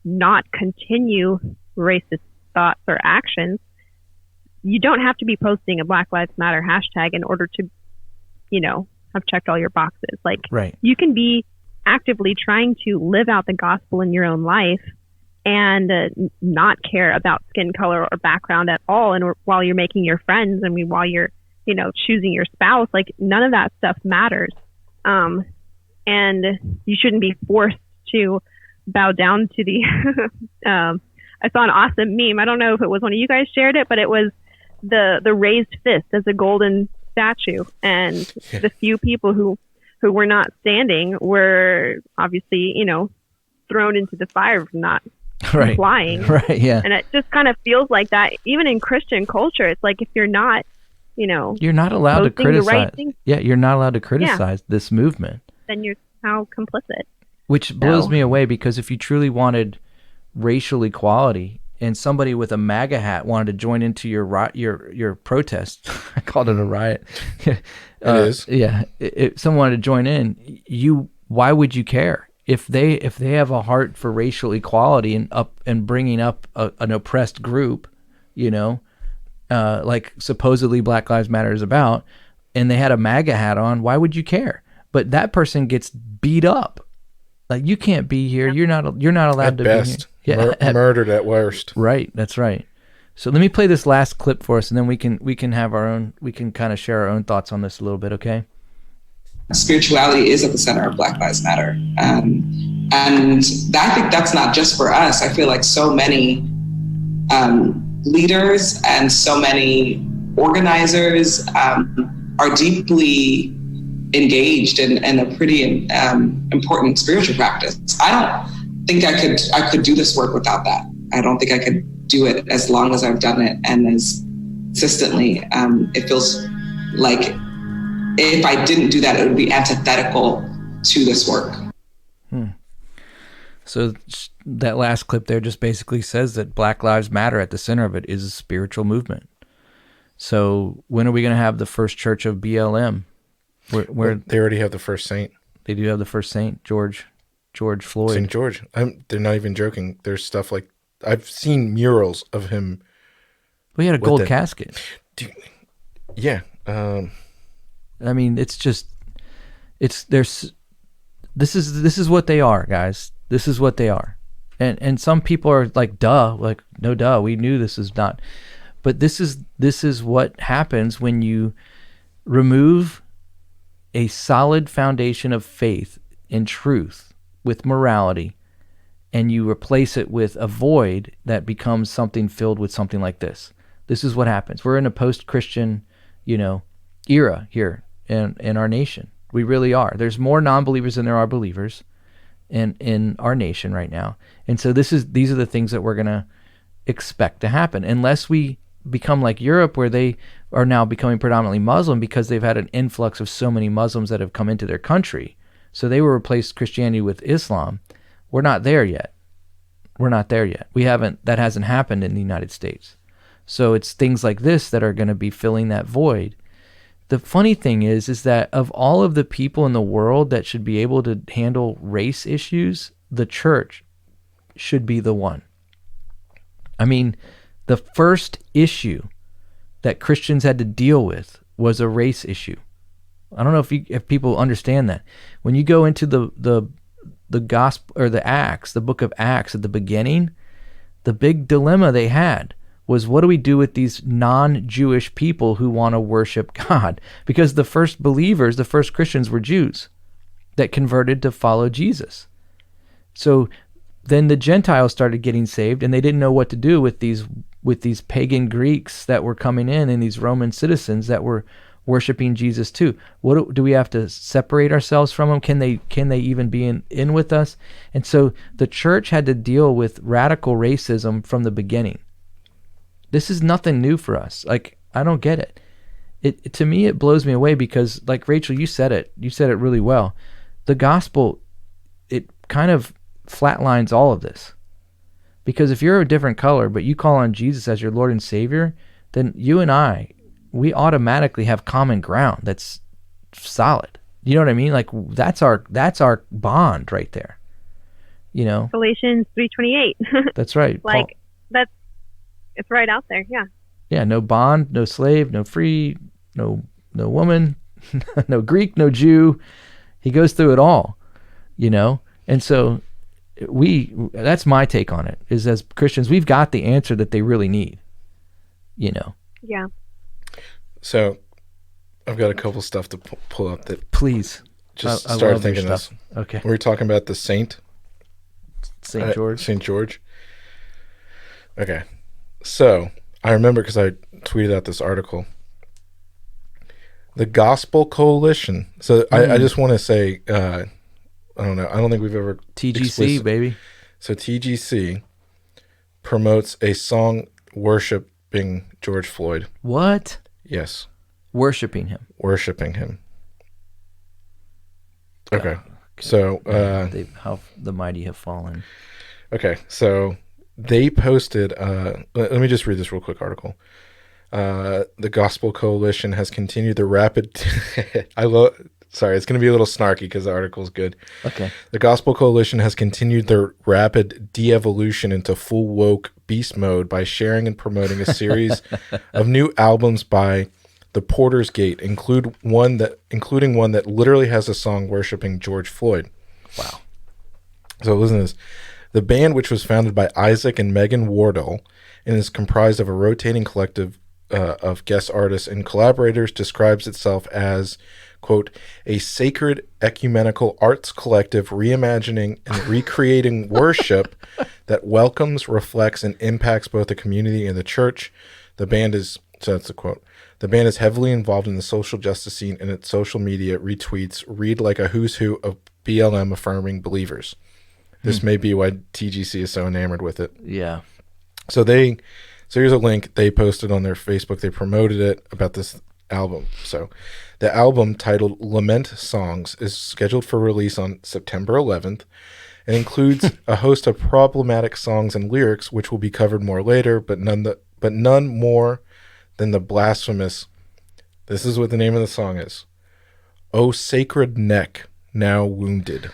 Speaker 3: not continue racist thoughts or actions, you don't have to be posting a Black Lives Matter hashtag in order to, have checked all your boxes. Like,
Speaker 1: right.
Speaker 3: You can be actively trying to live out the gospel in your own life and not care about skin color or background at all. And while you're making your friends, while you're, choosing your spouse, like, none of that stuff matters. And you shouldn't be forced to bow down to the, I saw an awesome meme. I don't know if it was one of you guys shared it, but it was the raised fist as a golden statue, and the few people who were not standing were obviously, thrown into the fire for not
Speaker 1: Right.
Speaker 3: complying.
Speaker 1: Right. Yeah.
Speaker 3: And it just kind of feels like that, even in Christian culture. It's like if you're not,
Speaker 1: You're not allowed to
Speaker 3: posting the right
Speaker 1: criticize.
Speaker 3: thing.
Speaker 1: Yeah, you're not allowed to criticize this movement,
Speaker 3: then you're somehow complicit.
Speaker 1: which blows
Speaker 3: No.
Speaker 1: me away, because if you truly wanted racial equality and somebody with a MAGA hat wanted to join into your protest, I called it a riot.
Speaker 2: It is.
Speaker 1: Yeah, if someone wanted to join in, why would you care? If they have a heart for racial equality and bringing up an oppressed group, like supposedly Black Lives Matter is about, and they had a MAGA hat on, why would you care? But that person gets beat up. Like, you can't be here. You're not allowed
Speaker 2: At
Speaker 1: to
Speaker 2: best.
Speaker 1: be here. Yeah,
Speaker 2: Murdered at worst.
Speaker 1: right. That's right. So let me play this last clip for us, and then we can have our own. We can kind of share our own thoughts on this a little bit. Okay.
Speaker 6: Spirituality is at the center of Black Lives Matter. And I think that's not just for us. I feel like so many leaders and so many organizers are deeply engaged in a pretty important spiritual practice. I don't think I could do this work without that. I don't think I could do it as long as I've done it and as consistently. It feels like if I didn't do that, it would be antithetical to this work.
Speaker 1: So that last clip there just basically says that Black Lives Matter, at the center of it, is a spiritual movement. So when are we going to have the first church of BLM? Where
Speaker 2: They already have the first saint.
Speaker 1: they do have the first saint, George Floyd.
Speaker 2: St. George. They're not even joking. There's stuff like, I've seen murals of him.
Speaker 1: We had a
Speaker 2: What
Speaker 1: gold
Speaker 2: the-
Speaker 1: casket.
Speaker 2: Yeah.
Speaker 1: I mean, this is what they are, guys. This is what they are. And some people are like, no duh, we knew this is not. But this is what happens when you remove a solid foundation of faith and truth with morality, and you replace it with a void that becomes something filled with something like this. This is what happens. We're in a post-Christian, era here in our nation. We really are. There's more non-believers than there are believers in our nation right now. And so these are the things that we're going to expect to happen unless we become like Europe, where they are now becoming predominantly Muslim because they've had an influx of so many Muslims that have come into their country. So they will replace Christianity with Islam. We're not there yet. That hasn't happened in the United States. So it's things like this that are going to be filling that void. The funny thing is that of all of the people in the world that should be able to handle race issues, the church should be the one. I mean, the first issue that Christians had to deal with was a race issue. I don't know if people understand that. When you go into the gospel or the book of Acts at the beginning, the big dilemma they had was, what do we do with these non-Jewish people who want to worship God? Because the first believers, the first Christians, were Jews that converted to follow Jesus. So then the Gentiles started getting saved, and they didn't know what to do with these pagan Greeks that were coming in and these Roman citizens that were worshiping Jesus too. What do we have to separate ourselves from them? Can they even be in with us? And so the church had to deal with radical racism from the beginning. This is nothing new for us. Like, I don't get it. It to me, it blows me away because, like, Rachel, you said it really well. The gospel, it kind of flatlines all of this. Because if you're a different color, but you call on Jesus as your Lord and Savior, then you and I, we automatically have common ground that's solid. You know what I mean? Like, that's our bond right there.
Speaker 3: Galatians 3:28.
Speaker 1: That's right.
Speaker 3: Like, it's right out there. Yeah.
Speaker 1: Yeah, no bond, no slave, no free, no woman, no Greek, no Jew. He goes through it all, And so that's my take on it, is as Christians, we've got the answer that they really need,
Speaker 3: Yeah.
Speaker 2: So I've got a couple stuff to pull up that
Speaker 1: Please.
Speaker 2: just
Speaker 1: I
Speaker 2: started
Speaker 1: love your
Speaker 2: thinking this.
Speaker 1: stuff. Okay.
Speaker 2: We were talking about the saint.
Speaker 1: St. George.
Speaker 2: St. George. Okay. So I remember because I tweeted out this article. The Gospel Coalition. So I just want to say, I don't know. I don't think we've ever
Speaker 1: TGC, baby.
Speaker 2: So TGC promotes a song worshiping George Floyd.
Speaker 1: What?
Speaker 2: Yes.
Speaker 1: Worshiping him.
Speaker 2: Worshiping him. Okay. So
Speaker 1: How the mighty have fallen.
Speaker 2: okay. So they posted let me just read this real quick article. The Gospel Coalition has continued the rapid sorry, it's going to be a little snarky because the article's good.
Speaker 1: Okay.
Speaker 2: The Gospel Coalition has continued their rapid de-evolution into full woke beast mode by sharing and promoting a series of new albums by the Porter's Gate, including one that literally has a song worshiping George Floyd.
Speaker 1: Wow.
Speaker 2: So listen to this. The band, which was founded by Isaac and Megan Wardle and is comprised of a rotating collective of guest artists and collaborators, describes itself as, quote, a sacred ecumenical arts collective reimagining and recreating worship that welcomes, reflects, and impacts both the community and the church. The band is, so that's the quote, the band is heavily involved in the social justice scene, and its social media retweets read like a who's who of BLM affirming believers. This may be why TGC is so enamored with it.
Speaker 1: Yeah.
Speaker 2: So here's a link they posted on their Facebook. They promoted it about this album. So the album, titled Lament Songs, is scheduled for release on September 11th and includes a host of problematic songs and lyrics, which will be covered more later, but none more than the blasphemous. This is what the name of the song is. "O Sacred Neck, Now Wounded,"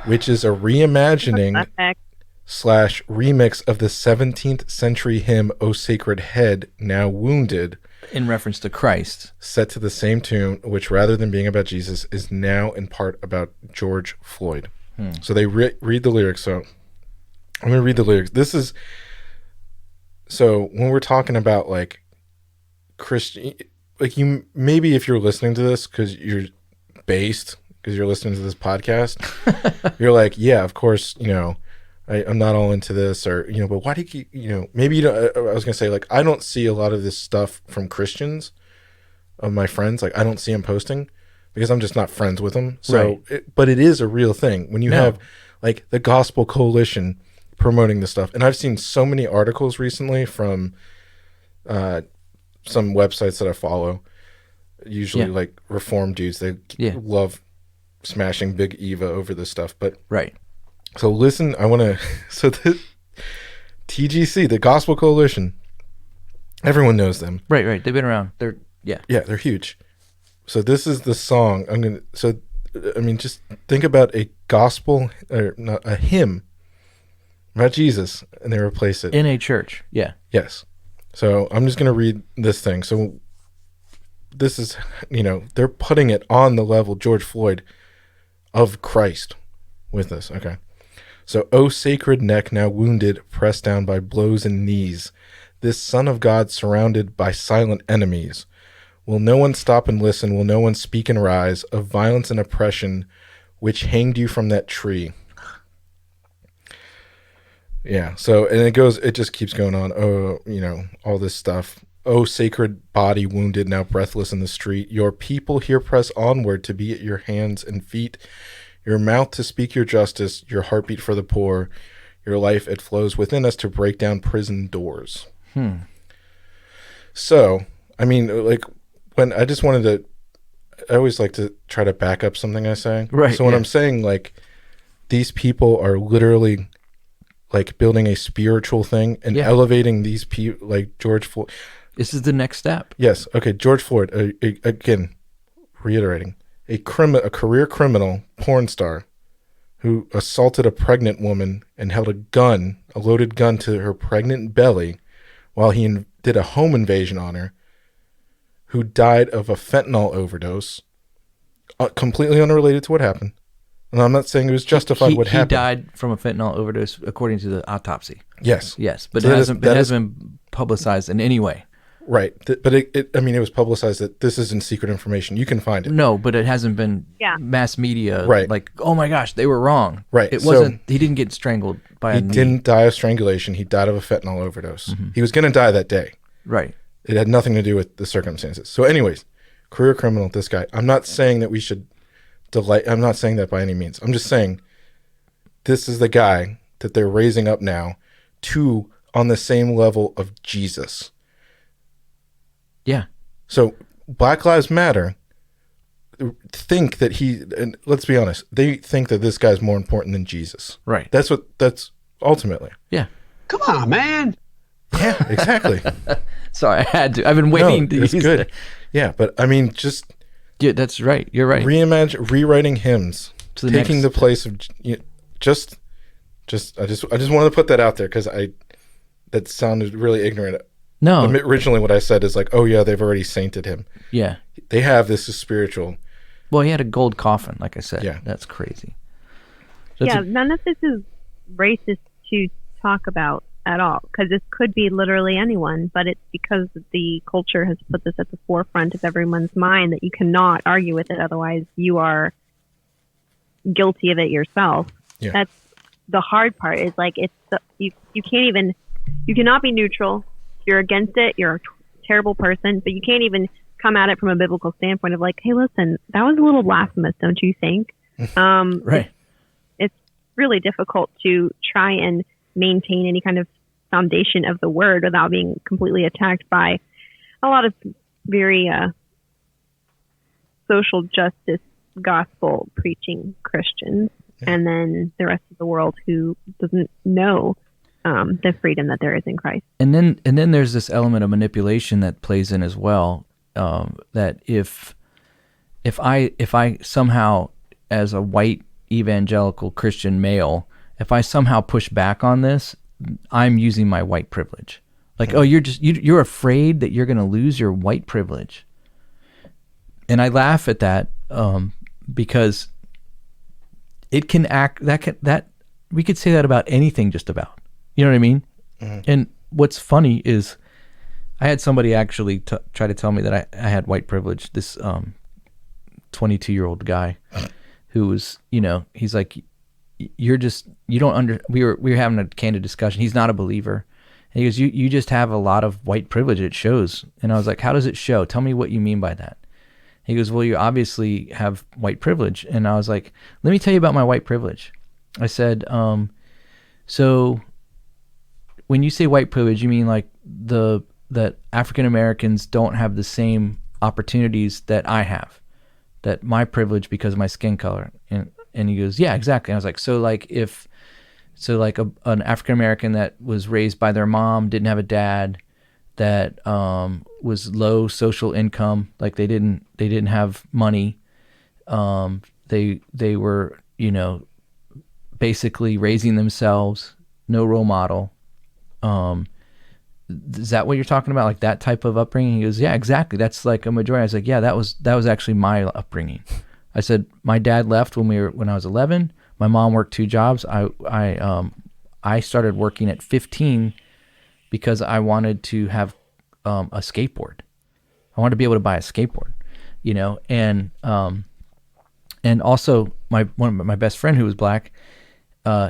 Speaker 2: which is a reimagining / remix of the 17th century hymn "O Sacred Head, Now Wounded,"
Speaker 1: In reference to Christ.
Speaker 2: set to the same tune, which rather than being about Jesus is now in part about George Floyd. So they read the lyrics. So I'm going to read the lyrics. This is, so when we're talking about like Christian, like you, maybe if you're listening to this because you're based, because you're listening to this podcast, you're like, yeah, of course, you know, I'm not all into this, or, you know, but why do you, you know, maybe you don't, I was going to say, like, I don't see a lot of this stuff from Christians, of my friends. Like, I don't see them posting because I'm just not friends with them. So,
Speaker 1: Right.
Speaker 2: But it is a real thing when you have like the Gospel Coalition promoting this stuff. And I've seen so many articles recently from some websites that I follow, usually like reform dudes. They love smashing Big Eva over this stuff. But
Speaker 1: Right.
Speaker 2: so listen, I want to, so the TGC, the Gospel Coalition, everyone knows them.
Speaker 1: Right. They've been around.
Speaker 2: Yeah, they're huge. So this is the song. I mean, just think about a gospel, or not, a hymn about Jesus, and they replace it.
Speaker 1: In a church. Yeah.
Speaker 2: Yes. So I'm just going to read this thing. So this is, you know, they're putting it on the level George Floyd of Christ with this. Okay. So, "O sacred neck, now wounded, pressed down by blows and knees, this Son of God surrounded by silent enemies. Will no one stop and listen? Will no one speak and rise of violence and oppression which hanged you from that tree?" Yeah. So, and it just keeps going on. Oh, you know, all this stuff. "O sacred body wounded, now breathless in the street, your people here press onward to be at your hands and feet, your mouth to speak your justice, your heartbeat for the poor, your life, it flows within us to break down prison doors." So, I mean, like, when I just wanted to, I always like to try to back up something I say.
Speaker 1: Right.
Speaker 2: So when I'm saying, like, these people are literally, like, building a spiritual thing and elevating these people, like George Floyd.
Speaker 1: This is the next step.
Speaker 2: Yes. Okay. George Floyd, again, reiterating, a career criminal porn star who assaulted a pregnant woman and held a loaded gun to her pregnant belly while he did a home invasion on her, who died of a fentanyl overdose, completely unrelated to what happened. And I'm not saying it was justified what happened.
Speaker 1: He died from a fentanyl overdose according to the autopsy.
Speaker 2: Yes.
Speaker 1: Yes, but
Speaker 2: So
Speaker 1: it hasn't been publicized in any way.
Speaker 2: Right. But it was publicized that this isn't secret information. You can find it.
Speaker 1: No, but it hasn't been mass media.
Speaker 2: Right.
Speaker 1: Like, oh my gosh, they were wrong.
Speaker 2: Right.
Speaker 1: It wasn't, he didn't get strangled by
Speaker 2: He didn't die of strangulation. He died of a fentanyl overdose. He was going to die that day.
Speaker 1: Right.
Speaker 2: It had nothing to do with the circumstances. So anyways, career criminal, this guy. I'm not saying that we should delight. I'm not saying that by any means. I'm just saying this is the guy that they're raising up now to on the same level of Jesus.
Speaker 1: Yeah.
Speaker 2: So Black Lives Matter think that and let's be honest, they think that this guy's more important than Jesus.
Speaker 1: Right.
Speaker 2: That's ultimately.
Speaker 1: Yeah.
Speaker 8: Come on, man.
Speaker 2: Yeah, exactly.
Speaker 1: Sorry, I had to. I've been waiting to
Speaker 2: it's
Speaker 1: use
Speaker 2: good.
Speaker 1: it.
Speaker 2: Yeah, but I mean, just
Speaker 1: Yeah, that's right. You're right.
Speaker 2: rewriting hymns,
Speaker 1: To the
Speaker 2: taking
Speaker 1: next-
Speaker 2: the place of just. I just wanted to put that out there because that sounded really ignorant.
Speaker 1: No.
Speaker 2: Originally, what I said is like, oh yeah, they've already sainted him.
Speaker 1: Yeah.
Speaker 2: They have this is spiritual.
Speaker 1: Well, he had a gold coffin, like I said.
Speaker 2: Yeah.
Speaker 1: That's crazy. That's
Speaker 3: Yeah,
Speaker 1: a-
Speaker 3: none of this is racist to talk about at all, because this could be literally anyone, but it's because the culture has put this at the forefront of everyone's mind that you cannot argue with it, otherwise you are guilty of it yourself.
Speaker 2: Yeah.
Speaker 3: That's the hard part, is like you can't even, you cannot be neutral. If you're against it, you're a terrible person, but you can't even come at it from a biblical standpoint of like, hey, listen, that was a little blasphemous, don't you think?
Speaker 1: right.
Speaker 3: It's really difficult to try and maintain any kind of foundation of the word without being completely attacked by a lot of very social justice gospel preaching Christians, and then the rest of the world who doesn't know the freedom that there is in Christ.
Speaker 1: And then there's this element of manipulation that plays in as well. That if I somehow, as a white evangelical Christian male, if I somehow push back on this, I'm using my white privilege. Like, oh, you're afraid that you're going to lose your white privilege. And I laugh at that because it can act that we could say that about anything, just about. You know what I mean? Mm-hmm. And what's funny is I had somebody actually try to tell me that I had white privilege. This 22-year-old guy who was, he's like, you don't we were having a candid discussion. He's not a believer. And he goes, you just have a lot of white privilege. It shows. And I was like, how does it show? Tell me what you mean by that. He goes, well, you obviously have white privilege. And I was like, let me tell you about my white privilege. I said, so when you say white privilege, you mean like that African Americans don't have the same opportunities that I have, that my privilege because of my skin color. And he goes, yeah, exactly. And I was like, an African American that was raised by their mom, didn't have a dad, that was low social income, like they didn't have money. They were, basically raising themselves, no role model. Is that what you're talking about? Like that type of upbringing? He goes, yeah, exactly. That's like a majority. I was like, yeah, that was actually my upbringing. I said, my dad left when I was 11. My mom worked 2 jobs. I started working at 15 because I wanted to have a skateboard. I wanted to be able to buy a skateboard, and also my best friend who was black,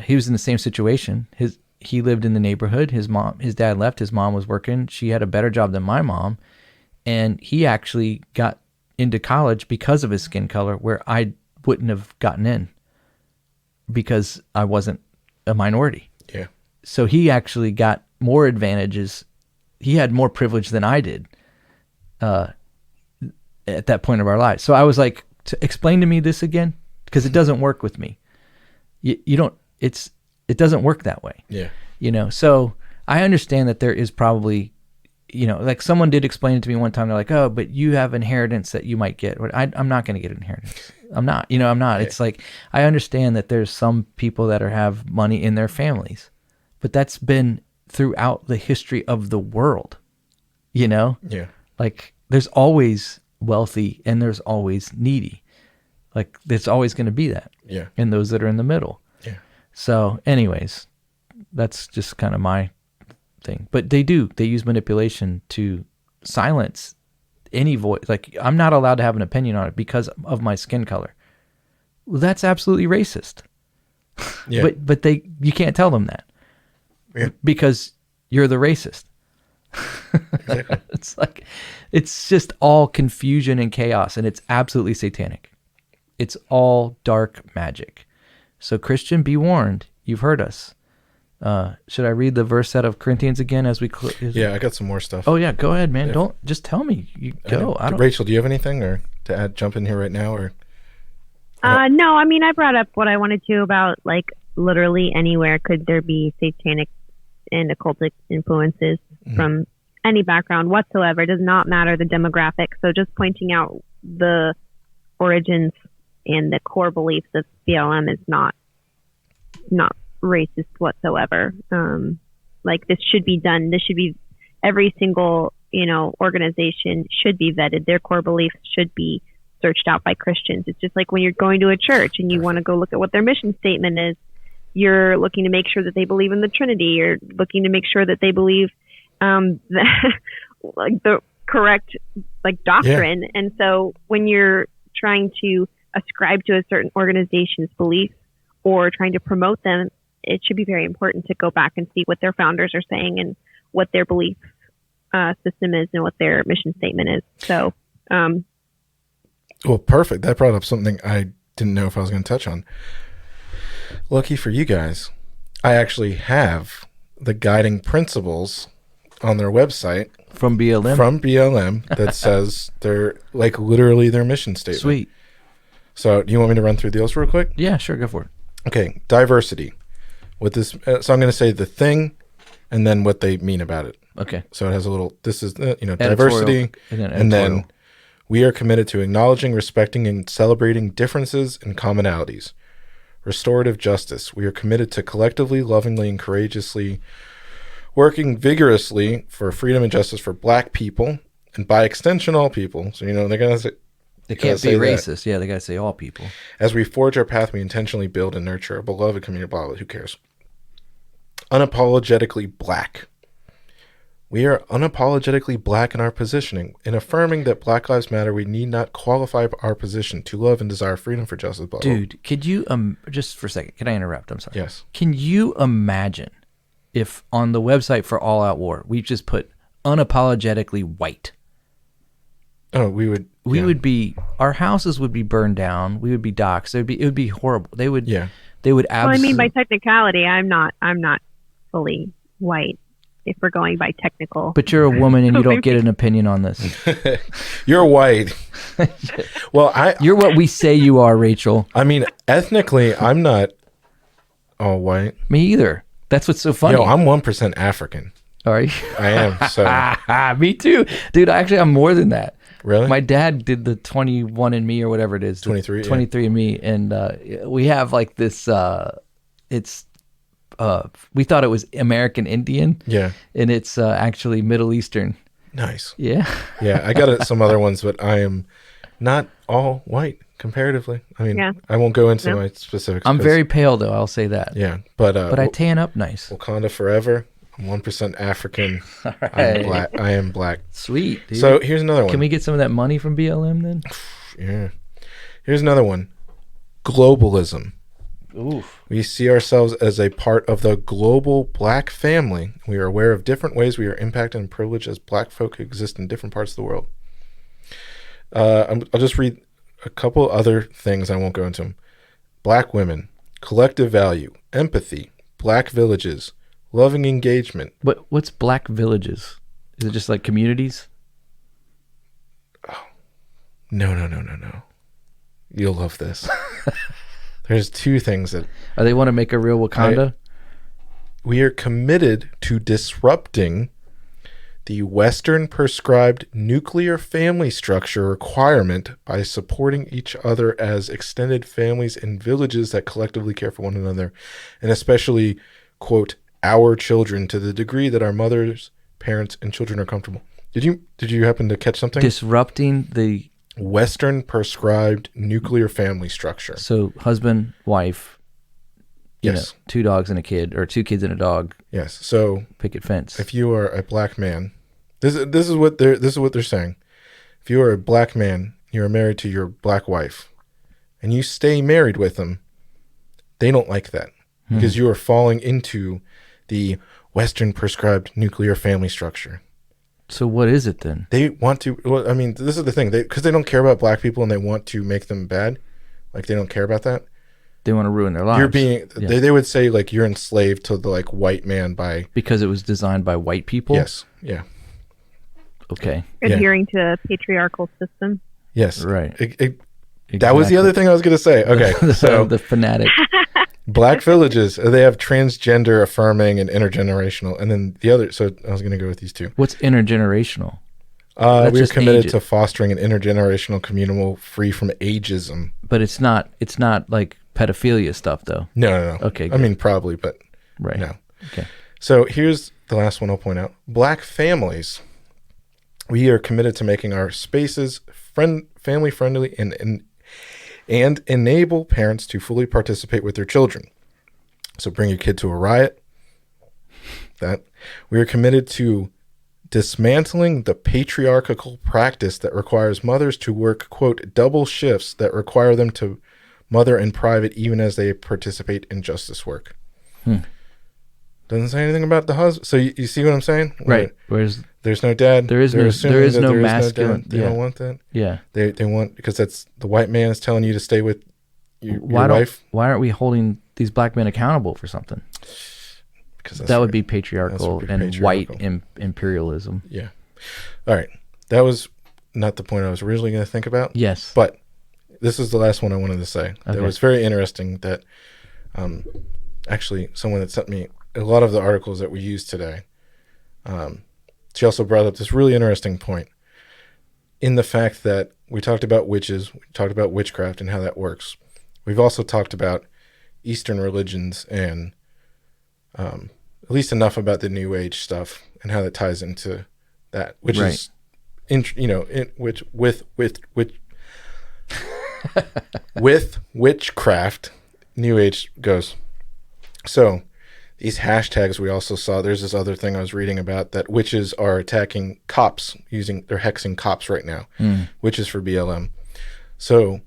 Speaker 1: he was in the same situation. He lived in the neighborhood. His dad left. His mom was working. She had a better job than my mom, and he actually got into college because of his skin color, where I wouldn't have gotten in because I wasn't a minority.
Speaker 2: Yeah.
Speaker 1: So he actually got more advantages. He had more privilege than I did at that point of our lives. So I was like, explain to me this again, because it doesn't work with me. You don't. It doesn't work that way.
Speaker 2: Yeah.
Speaker 1: So I understand that there is probably, like someone did explain it to me one time. They're like, oh, but you have inheritance that you might get. I'm not going to get inheritance. I'm not. I'm not. It's like, I understand that there's some people that have money in their families, but that's been throughout the history of the world,
Speaker 2: Yeah.
Speaker 1: Like there's always wealthy and there's always needy. Like there's always going to be that.
Speaker 2: Yeah.
Speaker 1: And those that are in the middle.
Speaker 2: Yeah.
Speaker 1: So anyways, that's just kind of my thing. But they use manipulation to silence any voice. Like I'm not allowed to have an opinion on it because of my skin color. Well, that's absolutely racist.
Speaker 2: Yeah.
Speaker 1: But you can't tell them that.
Speaker 2: Yeah.
Speaker 1: Because you're the racist.
Speaker 2: Exactly.
Speaker 1: It's like, it's just all confusion and chaos, and it's absolutely satanic. It's all dark magic. So Christian, be warned. You've heard us. Should I read the verse out of Corinthians again as we close?
Speaker 2: Yeah, I got some more stuff.
Speaker 1: Oh yeah, go ahead, man. Don't just tell me. You go. I don't.
Speaker 2: Rachel, do you have anything or to add? Jump in here right now, or
Speaker 3: No, I mean, I brought up what I wanted to about like literally anywhere could there be satanic and occultic influences from any background whatsoever. It does not matter the demographic. So just pointing out the origins and the core beliefs of BLM is not racist whatsoever. Like this should be done. This should be every single, organization should be vetted. Their core beliefs should be searched out by Christians. It's just like when you're going to a church and you want to go look at what their mission statement is, you're looking to make sure that they believe in the Trinity. You're looking to make sure that they believe like the correct doctrine. Yeah. And so when you're trying to ascribe to a certain organization's beliefs or trying to promote them, it should be very important to go back and see what their founders are saying and what their belief system is and what their mission statement is. So,
Speaker 2: well, perfect. That brought up something I didn't know if I was going to touch on. Lucky for you guys, I actually have the guiding principles on their website
Speaker 1: From BLM?
Speaker 2: From BLM that says they're like literally their mission statement.
Speaker 1: Sweet.
Speaker 2: So do you want me to run through those real quick?
Speaker 1: Yeah, sure. Go for it.
Speaker 2: Okay. Diversity. With this, so I'm going to say the thing and then what they mean about it.
Speaker 1: Okay.
Speaker 2: So it has a little, this is, diversity.
Speaker 1: And
Speaker 2: then we are committed to acknowledging, respecting, and celebrating differences and commonalities. Restorative justice. We are committed to collectively, lovingly, and courageously working vigorously for freedom and justice for Black people, and by extension, all people. So, they're going to say,
Speaker 1: they can't be racist. Yeah, they got to say all people.
Speaker 2: As we forge our path, we intentionally build and nurture a beloved community, blah, blah, who cares? Unapologetically Black. We are unapologetically Black in our positioning. In affirming that Black Lives Matter, we need not qualify our position to love and desire freedom for justice. Blah, blah.
Speaker 1: Dude, could you, just for a second, can I interrupt? I'm sorry.
Speaker 2: Yes.
Speaker 1: Can you imagine if on the website for All Out War, we just put unapologetically white?
Speaker 2: Oh, we would.
Speaker 1: We would be, our houses would be burned down. We would be doxxed. It would be horrible. They would absolutely.
Speaker 3: Well, I mean, by technicality, I'm not fully white. If we're going by technical.
Speaker 1: But you're a woman and you don't get an opinion on this.
Speaker 2: You're white. Well,
Speaker 1: you're what we say you are, Rachel.
Speaker 2: I mean, ethnically, I'm not all white.
Speaker 1: Me either. That's what's so funny.
Speaker 2: I'm 1% African.
Speaker 1: Are you?
Speaker 2: I am. So.
Speaker 1: Me too. Dude, actually, I'm more than that.
Speaker 2: Really?
Speaker 1: My dad did the 21andMe or whatever it is. 23andMe. And we have like this, we thought it was American Indian.
Speaker 2: Yeah.
Speaker 1: And it's actually Middle Eastern.
Speaker 2: Nice.
Speaker 1: Yeah.
Speaker 2: Yeah. I got some other ones, but I am not all white comparatively. I mean, I won't go into my specifics.
Speaker 1: I'm very pale though. I'll say that.
Speaker 2: Yeah. But
Speaker 1: I tan up nice.
Speaker 2: Wakanda forever. I'm 1% African.
Speaker 1: All right.
Speaker 2: I'm Black. I am Black.
Speaker 1: Sweet. Dude.
Speaker 2: So here's another one.
Speaker 1: Can we get some of that money from BLM then?
Speaker 2: Yeah. Here's another one. Globalism.
Speaker 1: Oof.
Speaker 2: We see ourselves as a part of the global Black family. We are aware of different ways we are impacted and privileged as Black folk who exist in different parts of the world. I'll just read a couple other things. I won't go into them. Black women, collective value, empathy, Black villages, loving engagement.
Speaker 1: What's Black villages? Is it just like communities?
Speaker 2: Oh, no. You'll love this. There's two things that...
Speaker 1: They want to make a real Wakanda?
Speaker 2: We are committed to disrupting the Western prescribed nuclear family structure requirement by supporting each other as extended families and villages that collectively care for one another, and especially, quote, our children to the degree that our mothers, parents, and children are comfortable. Did you happen to catch something?
Speaker 1: Disrupting the...
Speaker 2: Western prescribed nuclear family structure. So
Speaker 1: husband, wife,
Speaker 2: yes,
Speaker 1: 2 dogs and a kid, or 2 kids and a dog.
Speaker 2: Yes. So
Speaker 1: picket fence.
Speaker 2: If you are a Black man, this is what they're saying. If you are a Black man, you are married to your Black wife, and you stay married with them, they don't like that because you are falling into the Western prescribed nuclear family structure.
Speaker 1: So what is it then?
Speaker 2: They want to. Well, I mean, this is the thing. Because they don't care about black people and they want to make them bad. Like they don't care about that.
Speaker 1: They want to ruin their lives.
Speaker 2: You're being. They would say like you're enslaved to the like white man by.
Speaker 1: Because it was designed by white people.
Speaker 2: Yes. Yeah.
Speaker 1: Okay.
Speaker 3: Adhering to a patriarchal system.
Speaker 2: Yes.
Speaker 1: Right.
Speaker 2: That was the other thing I was going to say. Okay. So
Speaker 1: the fanatic.
Speaker 2: Black villages, they have transgender affirming and intergenerational. And then the other, so I was going to go with these two.
Speaker 1: What's intergenerational?
Speaker 2: We're
Speaker 1: just
Speaker 2: committed
Speaker 1: age.
Speaker 2: to fostering an intergenerational communal free from ageism.
Speaker 1: But it's not like pedophilia stuff though.
Speaker 2: No.
Speaker 1: Okay,
Speaker 2: I
Speaker 1: good.
Speaker 2: mean, probably, but
Speaker 1: Right.
Speaker 2: no.
Speaker 1: Okay.
Speaker 2: So here's the last one I'll point out. Black families. We are committed to making our spaces family friendly and enable parents to fully participate with their children. So bring your kid to a riot. That we are committed to dismantling the patriarchal practice that requires mothers to work, quote, double shifts that require them to mother in private even as they participate in justice work. Doesn't say anything about the husband. So you see what I'm saying?
Speaker 1: Right. Whereas
Speaker 2: there's no dad.
Speaker 1: there is
Speaker 2: They're
Speaker 1: no
Speaker 2: assuming that there is
Speaker 1: masculine.
Speaker 2: dad. They don't want that.
Speaker 1: Yeah.
Speaker 2: They want, because that's the white man is telling you to stay with your wife.
Speaker 1: Why aren't we holding these black men accountable for something?
Speaker 2: Because
Speaker 1: That would be patriarchal
Speaker 2: That's
Speaker 1: and
Speaker 2: patriarchal.
Speaker 1: white imperialism.
Speaker 2: Yeah. All right. That was not the point I was originally going to think about.
Speaker 1: Yes.
Speaker 2: But this is the last one I wanted to say.
Speaker 1: Okay.
Speaker 2: It was very interesting that actually someone that sent me a lot of the articles that we used today, she also brought up this really interesting point in the fact that we talked about witches, we talked about witchcraft and how that works. We've also talked about Eastern religions and at least enough about the New Age stuff and how that ties into that, which
Speaker 1: Right.
Speaker 2: is, with witchcraft, New Age goes. So these hashtags we also saw, there's this other thing I was reading about that witches are attacking cops they're hexing cops right now, witches for BLM. So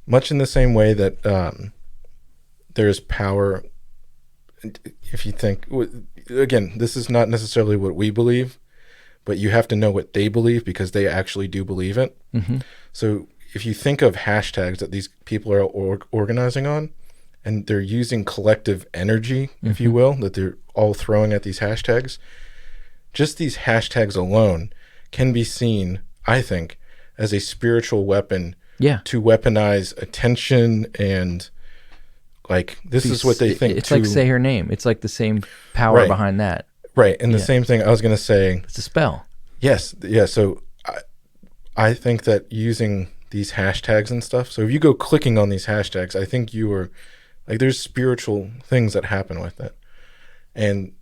Speaker 2: much in the same way that there's power, if you think, again, this is not necessarily what we believe, but you have to know what they believe because they actually do believe it.
Speaker 1: Mm-hmm.
Speaker 2: So if you think of hashtags that these people are organizing on, and they're using collective energy, if you will, that they're all throwing at these hashtags, just these hashtags alone can be seen, I think, as a spiritual weapon to weaponize attention and like this is what they think.
Speaker 1: It's like say her name. It's like the same power behind that.
Speaker 2: Right. And the same thing I was going to say.
Speaker 1: It's a spell.
Speaker 2: Yes. Yeah. So I think that using these hashtags and stuff. So if you go clicking on these hashtags, I think you are like, there's spiritual things that happen with it. And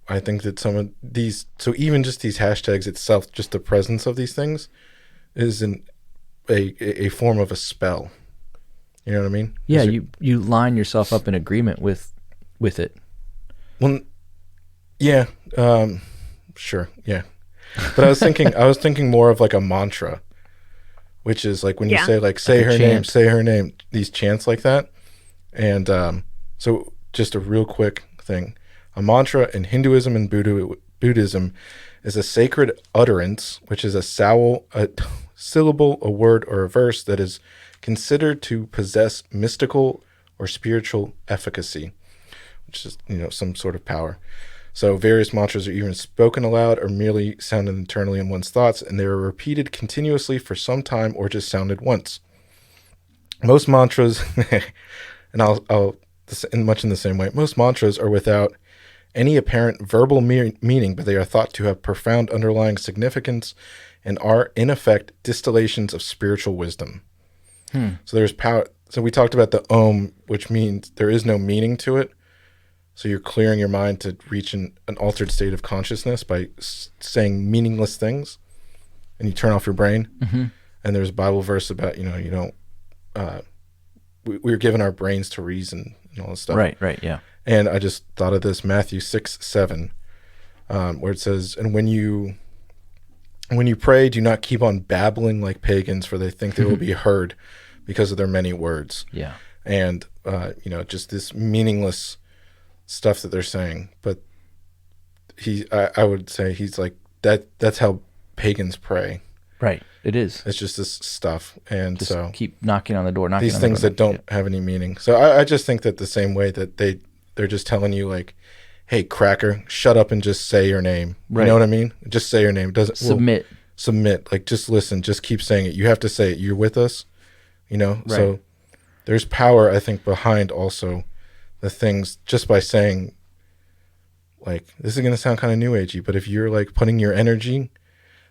Speaker 2: I think that some of these, so even just these hashtags itself, just the presence of these things is a form of a spell. You know what I mean?
Speaker 1: Yeah. You line yourself up in agreement with it.
Speaker 2: Well, yeah, sure. Yeah. But I was thinking more of like a mantra, which is like when you say like, say her name, these chants like that. And so just a real quick thing. A mantra in Hinduism and Buddhism is a sacred utterance, which is a syllable, a word, or a verse that is considered to possess mystical or spiritual efficacy, which is, some sort of power. So various mantras are either spoken aloud or merely sounded internally in one's thoughts, and they are repeated continuously for some time or just sounded once. Most mantras... And I'll much in the same way, most mantras are without any apparent verbal meaning, but they are thought to have profound underlying significance and are, in effect, distillations of spiritual wisdom. So there's power. So we talked about the Om, which means there is no meaning to it. So you're clearing your mind to reach an altered state of consciousness by saying meaningless things, and you turn off your brain.
Speaker 1: Mm-hmm.
Speaker 2: And there's a Bible verse about, you don't... we're given our brains to reason and all this stuff.
Speaker 1: Right, yeah.
Speaker 2: And I just thought of this, Matthew 6:7, where it says, and when you pray, do not keep on babbling like pagans, for they think they will be heard because of their many words.
Speaker 1: Yeah.
Speaker 2: And, just this meaningless stuff that they're saying. But I would say he's like, that's how pagans pray.
Speaker 1: Right. It is.
Speaker 2: It's just this stuff. And
Speaker 1: Just
Speaker 2: so
Speaker 1: keep knocking on the door,
Speaker 2: these things that don't have any meaning. So I just think that the same way that they're just telling you like, hey, cracker, shut up and just say your name.
Speaker 1: Right.
Speaker 2: You know what I mean? Just say your name. It doesn't
Speaker 1: Submit.
Speaker 2: Submit. Like, just listen. Just keep saying it. You have to say it. You're with us. You know?
Speaker 1: Right.
Speaker 2: So there's power, I think, behind also the things just by saying, like, this is going to sound kind of new agey, but if you're like putting your energy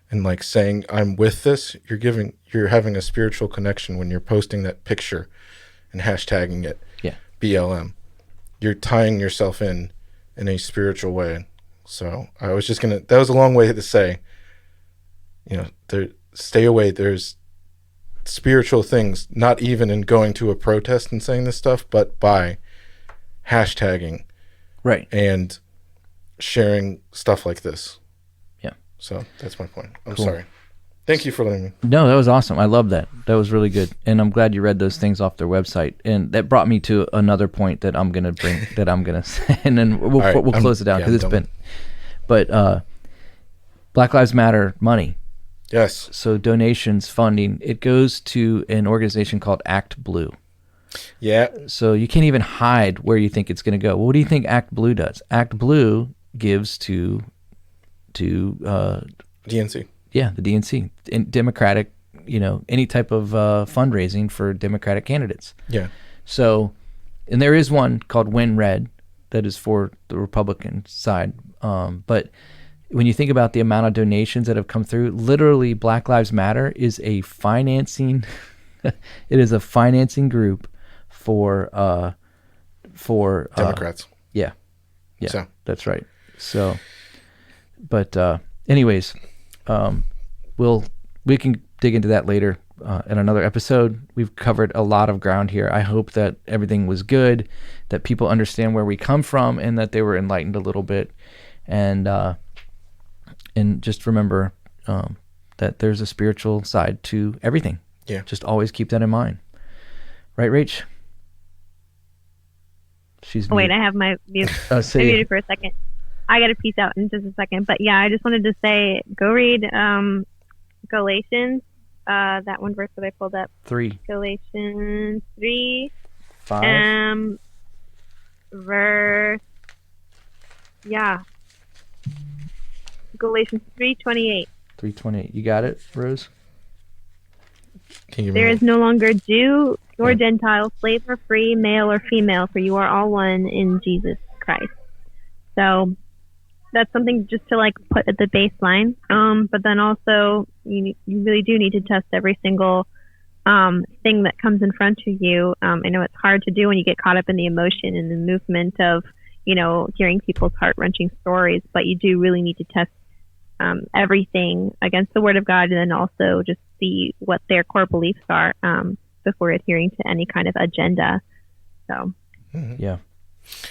Speaker 2: and like saying, I'm with this, you're having a spiritual connection when you're posting that picture and hashtagging it.
Speaker 1: Yeah.
Speaker 2: BLM. You're tying yourself in a spiritual way. So I was just that was a long way to say, you know, stay away. There's spiritual things, not even in going to a protest and saying this stuff, but by hashtagging.
Speaker 1: Right.
Speaker 2: And sharing stuff like this.
Speaker 1: Yeah.
Speaker 2: So that's my point. I'm
Speaker 1: Cool.
Speaker 2: sorry. Thank you for letting me.
Speaker 1: No, that was awesome. I love that. That was really good. And I'm glad you read those things off their website. And that brought me to another point that I'm going to bring, that I'm going to say, and then we'll
Speaker 2: All right,
Speaker 1: close it down because
Speaker 2: I'm
Speaker 1: it's
Speaker 2: done.
Speaker 1: been, but Black Lives Matter money.
Speaker 2: Yes.
Speaker 1: So donations, funding, it goes to an organization called Act Blue.
Speaker 2: Yeah.
Speaker 1: So you can't even hide where you think it's going to go. Well, what do you think Act Blue does? Act Blue gives to
Speaker 2: DNC.
Speaker 1: yeah, the DNC, in Democratic, you know, any type of fundraising for Democratic candidates.
Speaker 2: Yeah.
Speaker 1: So, and there is one called Win Red that is for the Republican side. But when you think about the amount of donations that have come through, literally Black Lives Matter is a financing, it is a financing group for
Speaker 2: Democrats.
Speaker 1: yeah. Yeah,
Speaker 2: So.
Speaker 1: that's right. So, but anyways, we can dig into that later in another episode. We've covered a lot of ground here. I hope that everything was good, that people understand where we come from, and that they were enlightened a little bit. And just remember that there's a spiritual side to everything.
Speaker 2: Yeah.
Speaker 1: Just always keep that in mind. Right, Rach? She's
Speaker 3: Wait,
Speaker 1: mute.
Speaker 3: I have my mute.
Speaker 1: Oh,
Speaker 3: I
Speaker 1: say
Speaker 3: muted for a second. I got to peace out in just a second. But yeah, I just wanted to say, go read Galatians, that one verse that I pulled up.
Speaker 1: 3,
Speaker 3: Galatians 3,
Speaker 1: 5.
Speaker 3: verse, yeah. Galatians 3:28.
Speaker 1: 3:28. You got it, Rose?
Speaker 2: Can you give me
Speaker 3: There
Speaker 2: one?
Speaker 3: is no longer Jew nor
Speaker 2: Yeah.
Speaker 3: Gentile, slave or free, male or female, for you are all one in Jesus Christ. So that's something just to like put at the baseline. But then also you really do need to test every single thing that comes in front of you. I know it's hard to do when you get caught up in the emotion and the movement of, you know, hearing people's heart-wrenching stories, but you do really need to test everything against the Word of God, and then also just see what their core beliefs are before adhering to any kind of agenda. So
Speaker 1: Yeah.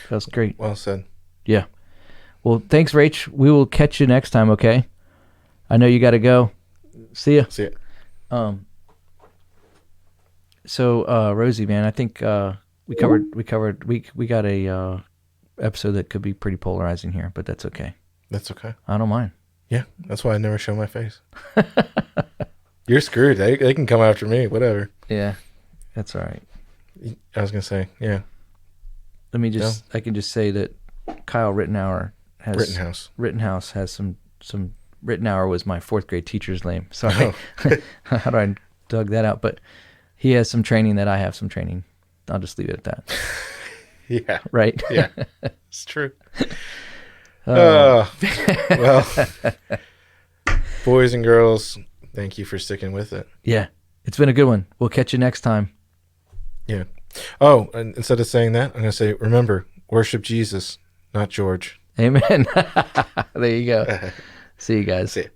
Speaker 1: That's great.
Speaker 2: Well said.
Speaker 1: Yeah. Well, thanks, Rach. We will catch you next time, okay? I know you got to go. See ya.
Speaker 2: See it.
Speaker 1: So, Rosie, man, I think we got a episode that could be pretty polarizing here, but that's okay.
Speaker 2: That's okay.
Speaker 1: I don't mind.
Speaker 2: Yeah. That's why I never show my face. You're screwed. They can come after me. Whatever.
Speaker 1: Yeah, that's all right.
Speaker 2: I was going to say, yeah.
Speaker 1: Let me just, I can just say that Kyle Rittenhouse has some Rittenhour was my 4th grade teacher's name. Sorry. How do I dug that out? But he has some training that I have some training. I'll just leave it at that.
Speaker 2: Yeah.
Speaker 1: Right?
Speaker 2: Yeah. It's true. Well, boys and girls, thank you for sticking with it.
Speaker 1: Yeah. It's been a good one. We'll catch you next time.
Speaker 2: Yeah. Oh, and instead of saying that, I'm going to say, remember, worship Jesus, not George.
Speaker 1: Amen. There you go. See you guys.
Speaker 2: See ya.